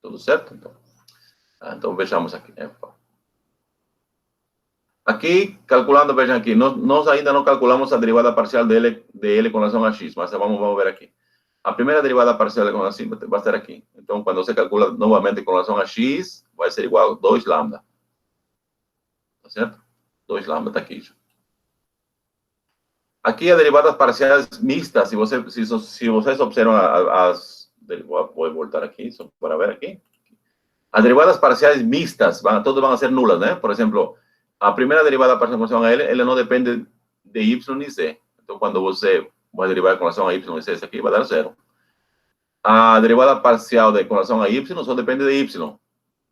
Tudo certo? Então vejamos aqui. Aqui, calculando, vejam aqui, nós ainda não calculamos a derivada parcial de L com relação a x, mas vamos ver aqui. A primeira derivada parcial com relação a x vai estar aqui. Então, quando você calcula novamente com relação a x, vai ser igual a 2 lambda. Tá certo? 2 lambda está aqui. Aqui, a derivada parciais mistas, se vocês observam vou voltar aqui, só para ver aqui. As derivadas parciais mistas, todas vão ser nulas, né? Por exemplo, a primeira derivada parcial com relação a L, ela não depende de y e z. Então, quando você vai derivar com relação a y e z, isso aqui vai dar 0. A derivada parcial com relação a y só depende de y.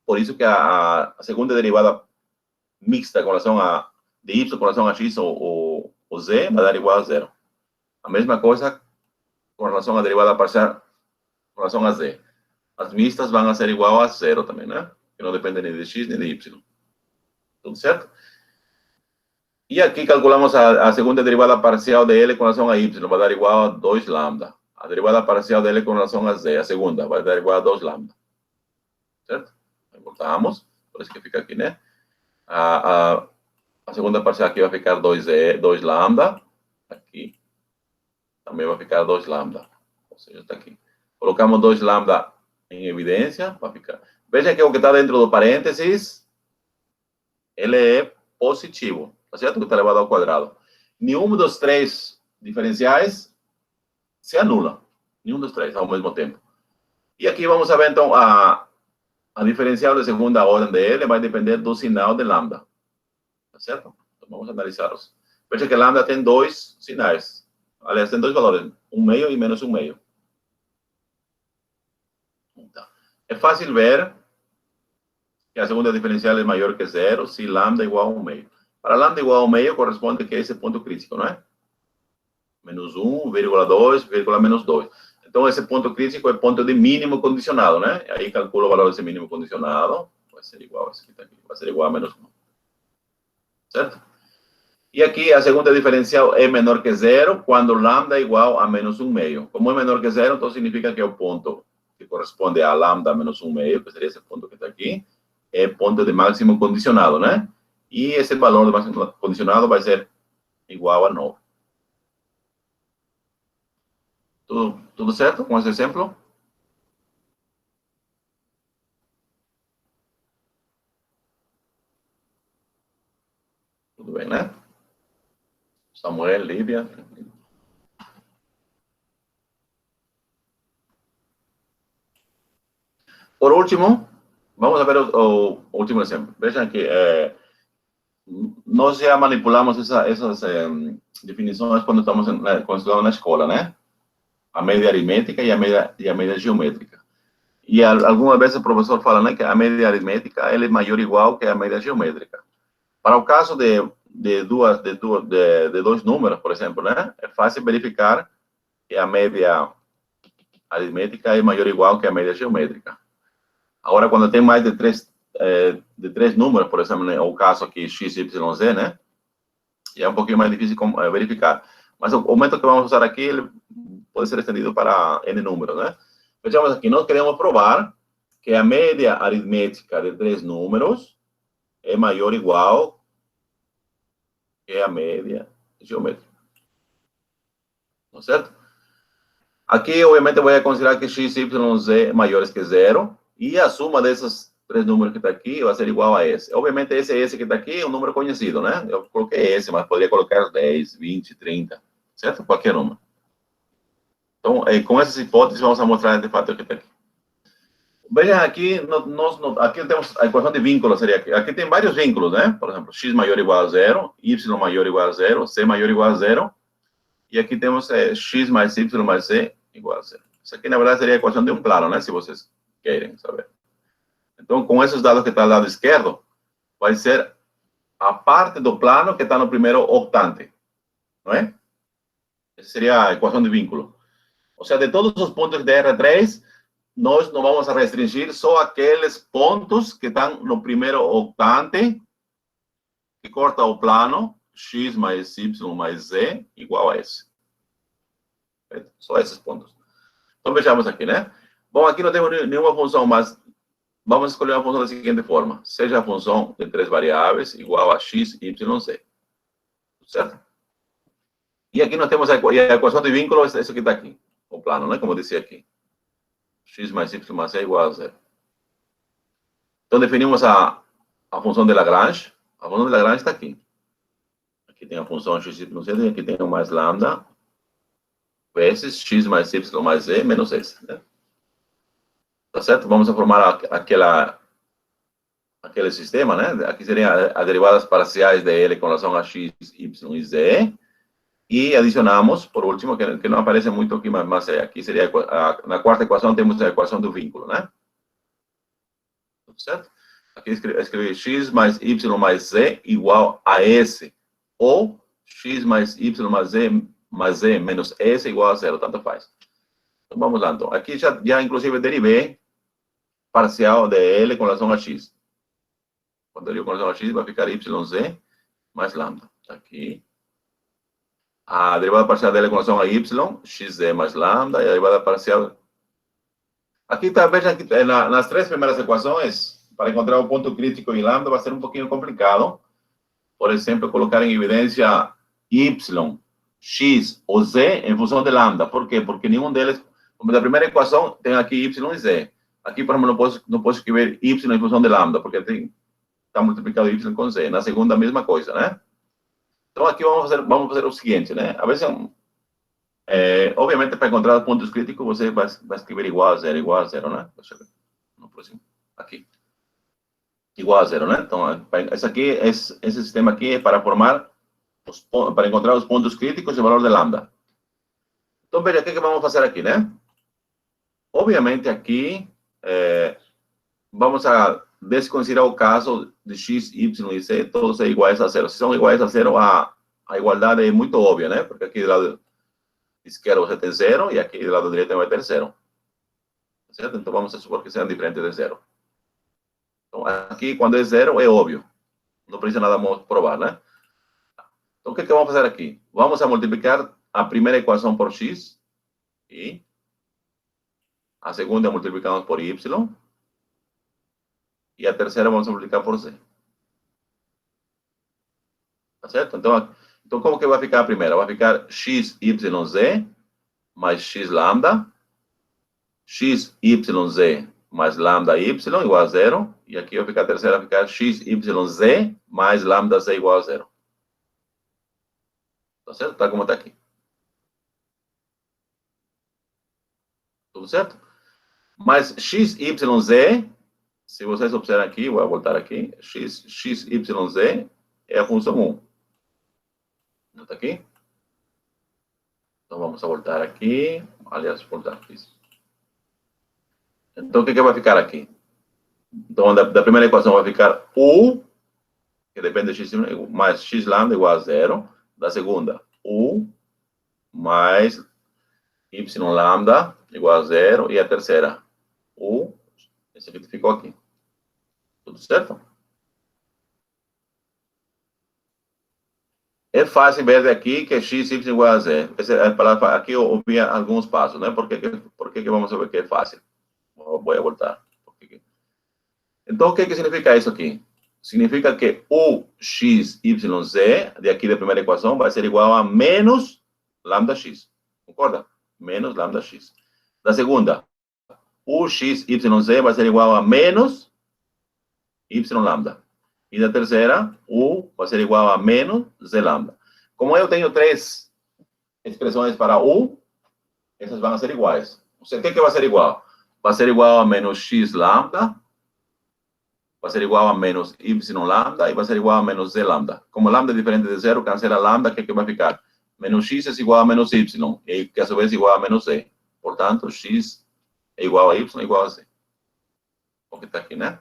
Por isso que a segunda derivada mixta com relação de y com relação a x ou z vai dar igual a 0. A mesma coisa com relação à derivada parcial com relação a z. As mistas vão ser igual a 0 também, né? Que não depende nem de x nem de y. Tudo certo? E aqui calculamos a segunda derivada parcial de L com relação a y, vai dar igual a 2 lambda. A derivada parcial de L com relação a z, a segunda, vai dar igual a 2 lambda. Certo? Aí voltamos, por isso que fica aqui, né? A segunda parcial aqui vai ficar 2 lambda. Aqui também vai ficar 2 lambda. Ou seja, está aqui. Colocamos 2 lambda em evidência, vai ficar. Veja que o que está dentro do parênteses, ele é positivo, tá certo? Que está elevado ao quadrado. Nenhum dos 3 diferenciais se anulam. Nenhum dos três ao mesmo tempo. E aqui vamos ver, então, a diferencial de segunda ordem dele vai depender do sinal de lambda. Tá certo? Então, vamos analisá-los. Veja que lambda tem dois sinais. Aliás, tem dois valores, 1/2 e menos 1/2. Então, é fácil ver que a segunda diferencial é maior que zero se lambda é igual a 1/2. Para lambda igual a 1/2 corresponde que é esse ponto crítico, não é? Menos 1, vírgula 2, vírgula menos 2. Então, esse ponto crítico é ponto de mínimo condicionado, né? Aí calculo o valor desse mínimo condicionado. Vai ser igual a esse que está aqui. Vai ser igual a menos 1. Certo? E aqui a segunda diferencial é menor que zero quando lambda é igual a menos 1/2. Como é menor que zero, então significa que é o ponto que corresponde a lambda menos 1/2, que seria esse ponto que está aqui, é ponto de máximo condicionado, né? E esse valor de máximo condicionado vai ser igual a 9. Tudo certo com esse exemplo? Tudo bem, né? Samuel, Lívia. Por último, vamos ver o último exemplo. Vejam que nós já manipulamos essas definições quando estamos estudando na escola, né? A média aritmética e a média geométrica. E algumas vezes o professor fala, né, que a média aritmética ela é maior ou igual que a média geométrica. Para o caso de dois números, por exemplo, né, é fácil verificar que a média aritmética é maior ou igual que a média geométrica. Agora, quando tem mais de três números, por exemplo, né, o caso aqui x, y, z, né, é um pouquinho mais difícil verificar. Mas o método que vamos usar aqui ele pode ser estendido para n números, né? Vejamos aqui, nós queremos provar que a média aritmética de três números é maior ou igual que a média geométrica. Não é certo? Aqui, obviamente, eu vou considerar que x, y, z maiores que zero, e a soma desses três números que está aqui vai ser igual a esse. Obviamente, esse que está aqui é um número conhecido, né? Eu coloquei esse, mas poderia colocar 10, 20, 30, certo? Qualquer número. Então, com essas hipóteses, vamos mostrar de fato o que está aqui. Vejam aqui, aqui temos a equação de vínculo, seria aqui. Aqui tem vários vínculos, né? Por exemplo, x maior ou igual a zero, y maior ou igual a zero, c maior ou igual a zero, e aqui temos x mais y mais z igual a zero. Isso aqui, na verdade, seria a equação de um plano, né? Se vocês querem saber. Então, com esses dados que está ao lado esquerdo, vai ser a parte do plano que está no primeiro octante, não é? Essa seria a equação de vínculo. Ou seja, de todos os pontos de R3, nós não vamos restringir só aqueles pontos que estão no primeiro octante, que corta o plano, x mais y mais z igual a esse. Só esses pontos. Então, vejamos aqui, né? Bom, aqui não temos nenhuma função, mas vamos escolher uma função da seguinte forma. Seja a função de três variáveis igual a x, y, z. Certo? E aqui nós temos a equação de vínculo, isso que está aqui. O plano, né? Como eu disse aqui. X mais y mais z igual a zero. Então, definimos a função de Lagrange. A função de Lagrange está aqui. Aqui tem a função x, y, z, e aqui tem o mais lambda vezes x mais y mais z menos s, né? Tá certo? Vamos formar aquele sistema, né? Aqui seriam as derivadas parciais de L com relação a x, y e z. E adicionamos, por último, que não aparece muito aqui, mas aqui seria, na quarta equação, temos a equação do vínculo, né? Tudo certo? Aqui escrevi x mais y mais z igual a s. Ou x mais y mais z menos s igual a zero, tanto faz. Então, vamos lá, então. Aqui já inclusive, derivei parcial de L com relação a x. Quando derivo com relação a x, vai ficar yz mais lambda. Tá aqui. A derivada parcial dela com relação a y, xz mais lambda, e a derivada parcial... Aqui está, vejam que nas três primeiras equações, para encontrar o ponto crítico em lambda, vai ser um pouquinho complicado. Por exemplo, colocar em evidência y, x ou z em função de lambda. Por quê? Porque nenhum deles... Como da primeira equação, tem aqui y e z. Aqui, por exemplo, não posso escrever y em função de lambda, porque está multiplicado y com z. Na segunda, a mesma coisa, né? Então, aqui vamos fazer o seguinte, né? A vezes Obviamente, para encontrar os pontos críticos, você vai escrever igual a zero, né? Deixa eu ver. No próximo. Aqui. Igual a zero, né? Então, esse sistema aqui é para formar, para encontrar os pontos críticos e o valor de lambda. Então, veja, o que vamos fazer aqui, né? Obviamente, aqui, vamos a desconsiderar o caso de x, y e z, todos são iguais a zero. Se são iguais a zero, a igualdade é muito óbvia, né? Porque aqui do lado esquerdo você tem zero e aqui do lado direito vai ter zero. Certo? Então, vamos supor que sejam diferentes de zero. Então, aqui, quando é zero, é óbvio. Não precisa nada provar, né? Então, o que vamos fazer aqui? Vamos a multiplicar a primeira equação por x e a segunda multiplicamos por y e a terceira vamos multiplicar por z. Tá certo? Então, como que vai ficar a primeira? Vai ficar x, y, z mais x lambda, x, y, z mais lambda y igual a zero, e aqui vai ficar a terceira, vai ficar x, y, z mais lambda z igual a zero. Tá certo? Tá como tá aqui. Tudo certo? Mas x, y, z, se vocês observam aqui, vou voltar aqui, x, y, z é a função 1. Não tá aqui? Então, vamos a voltar aqui. Aliás, voltar aqui. Então, o que vai ficar aqui? Então, da primeira equação vai ficar u, que depende de x, mais x lambda igual a zero. Da segunda, u mais y lambda igual a zero. E a terceira, u, esse aqui ficou aqui. Tudo certo? É fácil ver aqui que x, y igual a zero. Aqui eu vi alguns passos, né? Por que vamos ver que é fácil? Vou voltar. Então, o que significa isso aqui? Significa que o x, y, z, de aqui da primeira equação, vai ser igual a menos lambda x. Concorda? Menos lambda x. Da segunda, o x, y, z vai ser igual a menos y lambda. E da terceira, u vai ser igual a menos z lambda. Como eu tenho três expressões para u, essas vão ser iguais. O que vai ser igual? Vai ser igual a menos x lambda, vai ser igual a menos y lambda e vai ser igual a menos z lambda. Como lambda é diferente de zero, cancela lambda, o que vai ficar? Menos x é igual a menos y, e que a sua vez é igual a menos z. Portanto, x é igual a y igual a z. O que está aqui, né?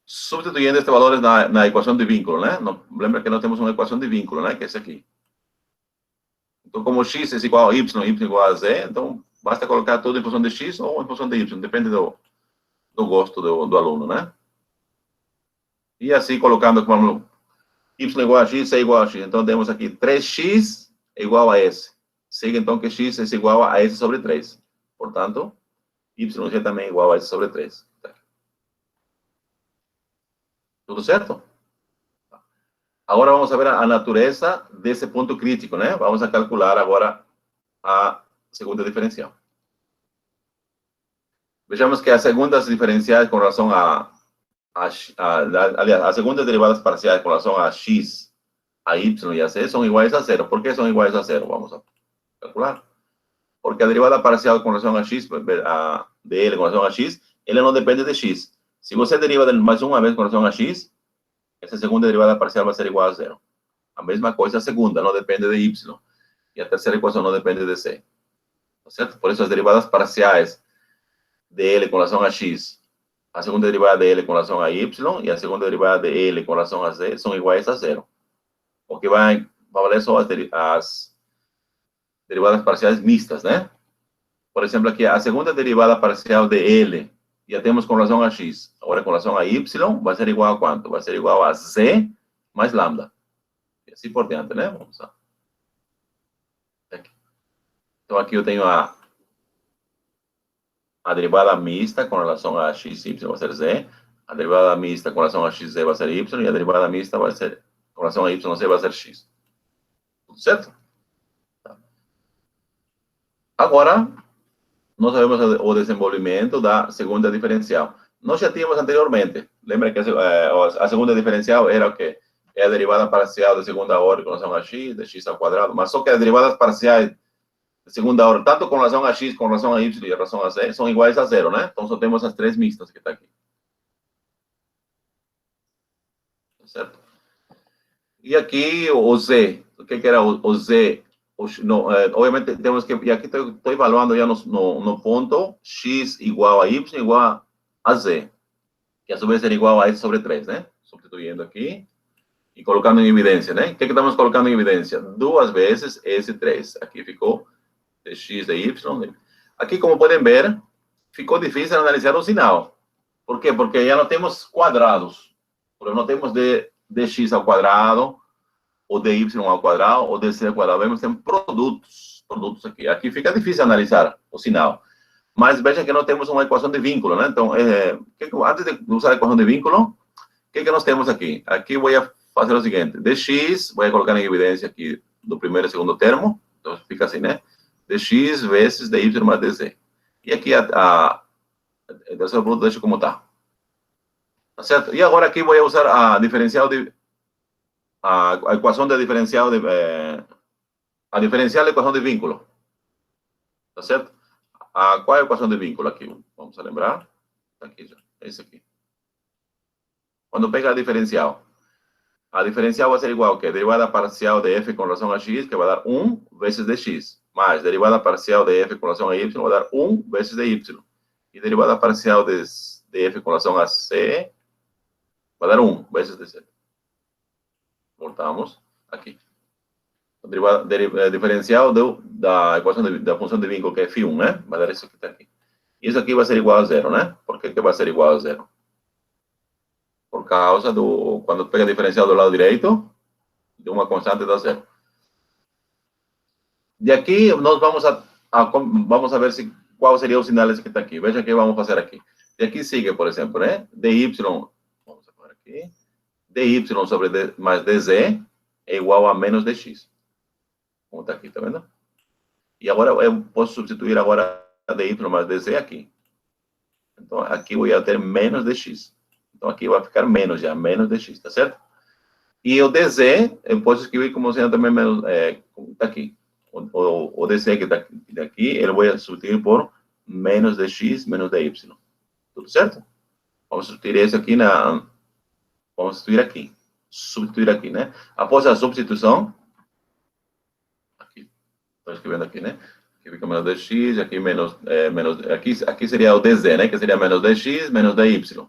Substituindo estes valores na equação de vínculo, né? Lembra que nós temos uma equação de vínculo, né? Que é essa aqui. Então, como x é igual a y, y igual a z, então basta colocar tudo em função de x ou em função de y, depende do gosto do aluno, né? E assim, colocando como y igual a x, é igual a x. Então, temos aqui 3x é igual a s. Siga, então, que x é igual a s sobre 3. Portanto, yg também é igual a s sobre 3. Tudo certo? Agora vamos ver a natureza desse ponto crítico, né? Vamos a calcular agora a segunda diferencial. Vejamos que as segundas diferenciais com relação aliás, as segundas derivadas parciais com relação a x, a y e a z são iguais a zero. Por que são iguais a zero? Vamos a calcular. Porque a derivada parcial com relação a x, a dl com relação a x, ela não depende de x. Se você deriva mais uma vez com relação a x, essa segunda derivada parcial vai ser igual a zero. A mesma coisa a segunda, não depende de y. E a terceira equação não depende de c. Tá certo? Por isso as derivadas parciais de L com relação a x, a segunda derivada de L com relação a y e a segunda derivada de L com relação a z são iguais a zero. O que vai valer só as derivadas parciais mistas, né? Por exemplo, aqui a segunda derivada parcial de L já temos com relação a x. Agora, com relação a y, vai ser igual a quanto? Vai ser igual a z mais lambda. E assim por diante, né? Vamos lá. Aqui. Então, aqui eu tenho a derivada mista com relação a x, y vai ser z. A derivada mista com relação a x, z vai ser y. E a derivada mista vai ser, com relação a y, z vai ser x. Tudo certo? Tá. Agora, nós sabemos o desenvolvimento da segunda diferencial. Nós já tínhamos anteriormente. Lembra que a segunda diferencial era o quê? é a derivada parcial de segunda ordem com relação a x, de x ao quadrado, mas só que as derivadas parciais de segunda ordem, tanto com relação a x, com relação a y e relação a z, são iguais a zero, né? Então só temos as três mixtas que está aqui. Certo? E aqui o z, o que era o z? Não, obviamente temos que, e aqui estou evaluando já no ponto x igual a y igual a z, que a su vez será igual a s sobre 3, né? Substituindo aqui e colocando em evidência, né? O que estamos colocando em evidência? Duas vezes S3. Aqui ficou dx de y. Aqui, como podem ver, ficou difícil analisar o sinal. Por quê? Porque já não temos quadrados. Não temos dx ao quadrado, ou dy ao quadrado, ou dc ao quadrado. Vemos que tem produtos aqui. Aqui fica difícil analisar o sinal. Mas veja que não temos uma equação de vínculo, né? Então, antes de usar a equação de vínculo, o que nós temos aqui? Aqui vou fazer o seguinte, dx, vou colocar em evidência aqui do primeiro e segundo termo, então fica assim, né? Dx vezes dy mais dz. E aqui a terceiro produto deixa como está. Tá certo? E agora aqui vou usar a diferencial de... a equação de diferencial de... a diferencial da equação de vínculo. Tá certo? Qual é a equação de vínculo aqui? Vamos lembrar. Tá aqui já. Esse aqui. Quando pega a diferencial vai ser igual que a derivada parcial de f com relação a x, que vai dar 1 vezes dx, mais derivada parcial de f com relação a y, vai dar 1 vezes dy. E derivada parcial de f com relação a c, vai dar 1 vezes dc. Voltamos aqui. A diferencial da equação da função de vínculo, que é φ1, né? Vai dar isso que está aqui. Isso aqui vai ser igual a zero, né? Por que vai ser igual a zero? Por causa do... Quando pega a diferencial do lado direito, de uma constante dá zero. De aqui, nós vamos a ver qual seria o sinal que está aqui. Veja o que vamos fazer aqui. De aqui sigue, por exemplo, né? dy, vamos pôr aqui, dy sobre d mais dz é igual a menos dx. Como está aqui, tá vendo? E agora eu posso substituir agora dy mais dz aqui. Então, aqui eu vou ter menos dx. Então, aqui vai ficar menos já, menos dx, tá certo? E o dz, eu posso escrever como sendo também menos, tá aqui. O dz que está aqui, ele vai substituir por menos dx menos dy. Tudo certo? Vamos substituir isso aqui vamos substituir aqui, né? Após a substituição, aqui, estou escrevendo aqui, né? Aqui fica menos dx, aqui menos, aqui seria o dz, né? Que seria menos dx menos dy.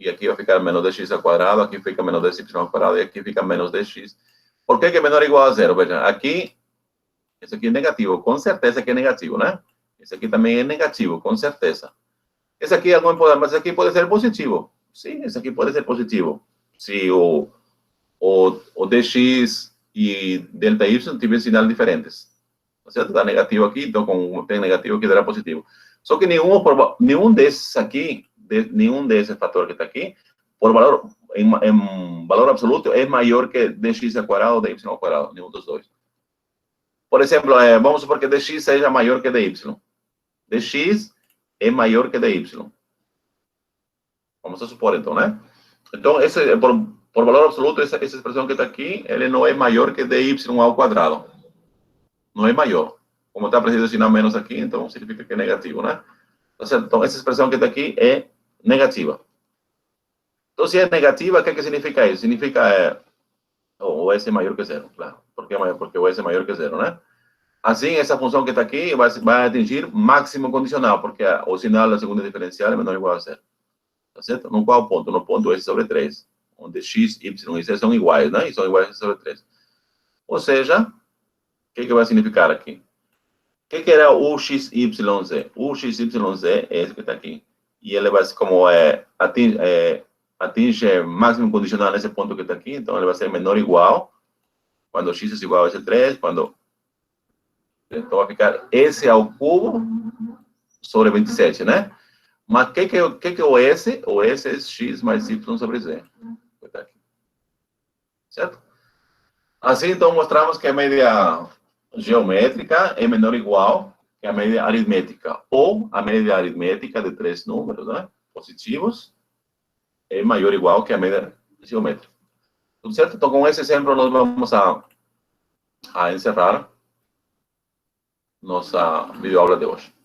E aqui vai ficar menos dx ao quadrado, aqui fica menos dy ao quadrado, e aqui fica menos dx. Por que é menor ou igual a zero? Veja, aqui, esse aqui é negativo, com certeza que é negativo, né? Esse aqui também é negativo, com certeza. Esse aqui é mas esse aqui pode ser positivo. Sim, esse aqui pode ser positivo. Se o dx e delta y tiverem sinais diferentes. Certo? Está negativo aqui, então com tem negativo aqui dará positivo. Só que nenhum desses aqui, nenhum desses fatores que está aqui, por valor, em valor absoluto, é maior que dx ao quadrado ou dy ao quadrado, nenhum dos dois. Por exemplo, vamos supor que dx seja maior que dy. Dx é maior que dy. Vamos a supor, então, né? Então, por valor absoluto, essa expressão que está aqui, ele não é maior que dy ao quadrado. Não é maior. Como está preciso assinar menos aqui, então significa que é negativo, né? Então, essa expressão que está aqui é negativa. Então, se é negativa, o que significa isso? Significa o S é maior que zero, claro. Por que maior? Porque o S é maior que zero, né? Assim, essa função que está aqui vai atingir máximo condicional, porque o sinal da segunda diferencial é menor ou igual a zero. Tá certo? No qual ponto? No ponto S sobre 3, onde x, y e z são iguais, né? E são iguais a S sobre 3. Ou seja, o que vai significar aqui? O que era o xyz? O xyz é esse que está aqui. E ele vai ser como atinge máximo condicional nesse ponto que está aqui, então ele vai ser menor ou igual, quando x é igual a S3, então vai ficar S ao cubo sobre 27, né? Mas o que é o S? O S é x mais y sobre z. Tá aqui. Certo? Assim, então, mostramos que a média geométrica é menor ou igual que a média aritmética. Ou a média aritmética de três números, né, positivos é maior ou igual que a média geométrica. Tudo certo? Então, com esse exemplo, nós vamos a encerrar nossa videoaula de hoje.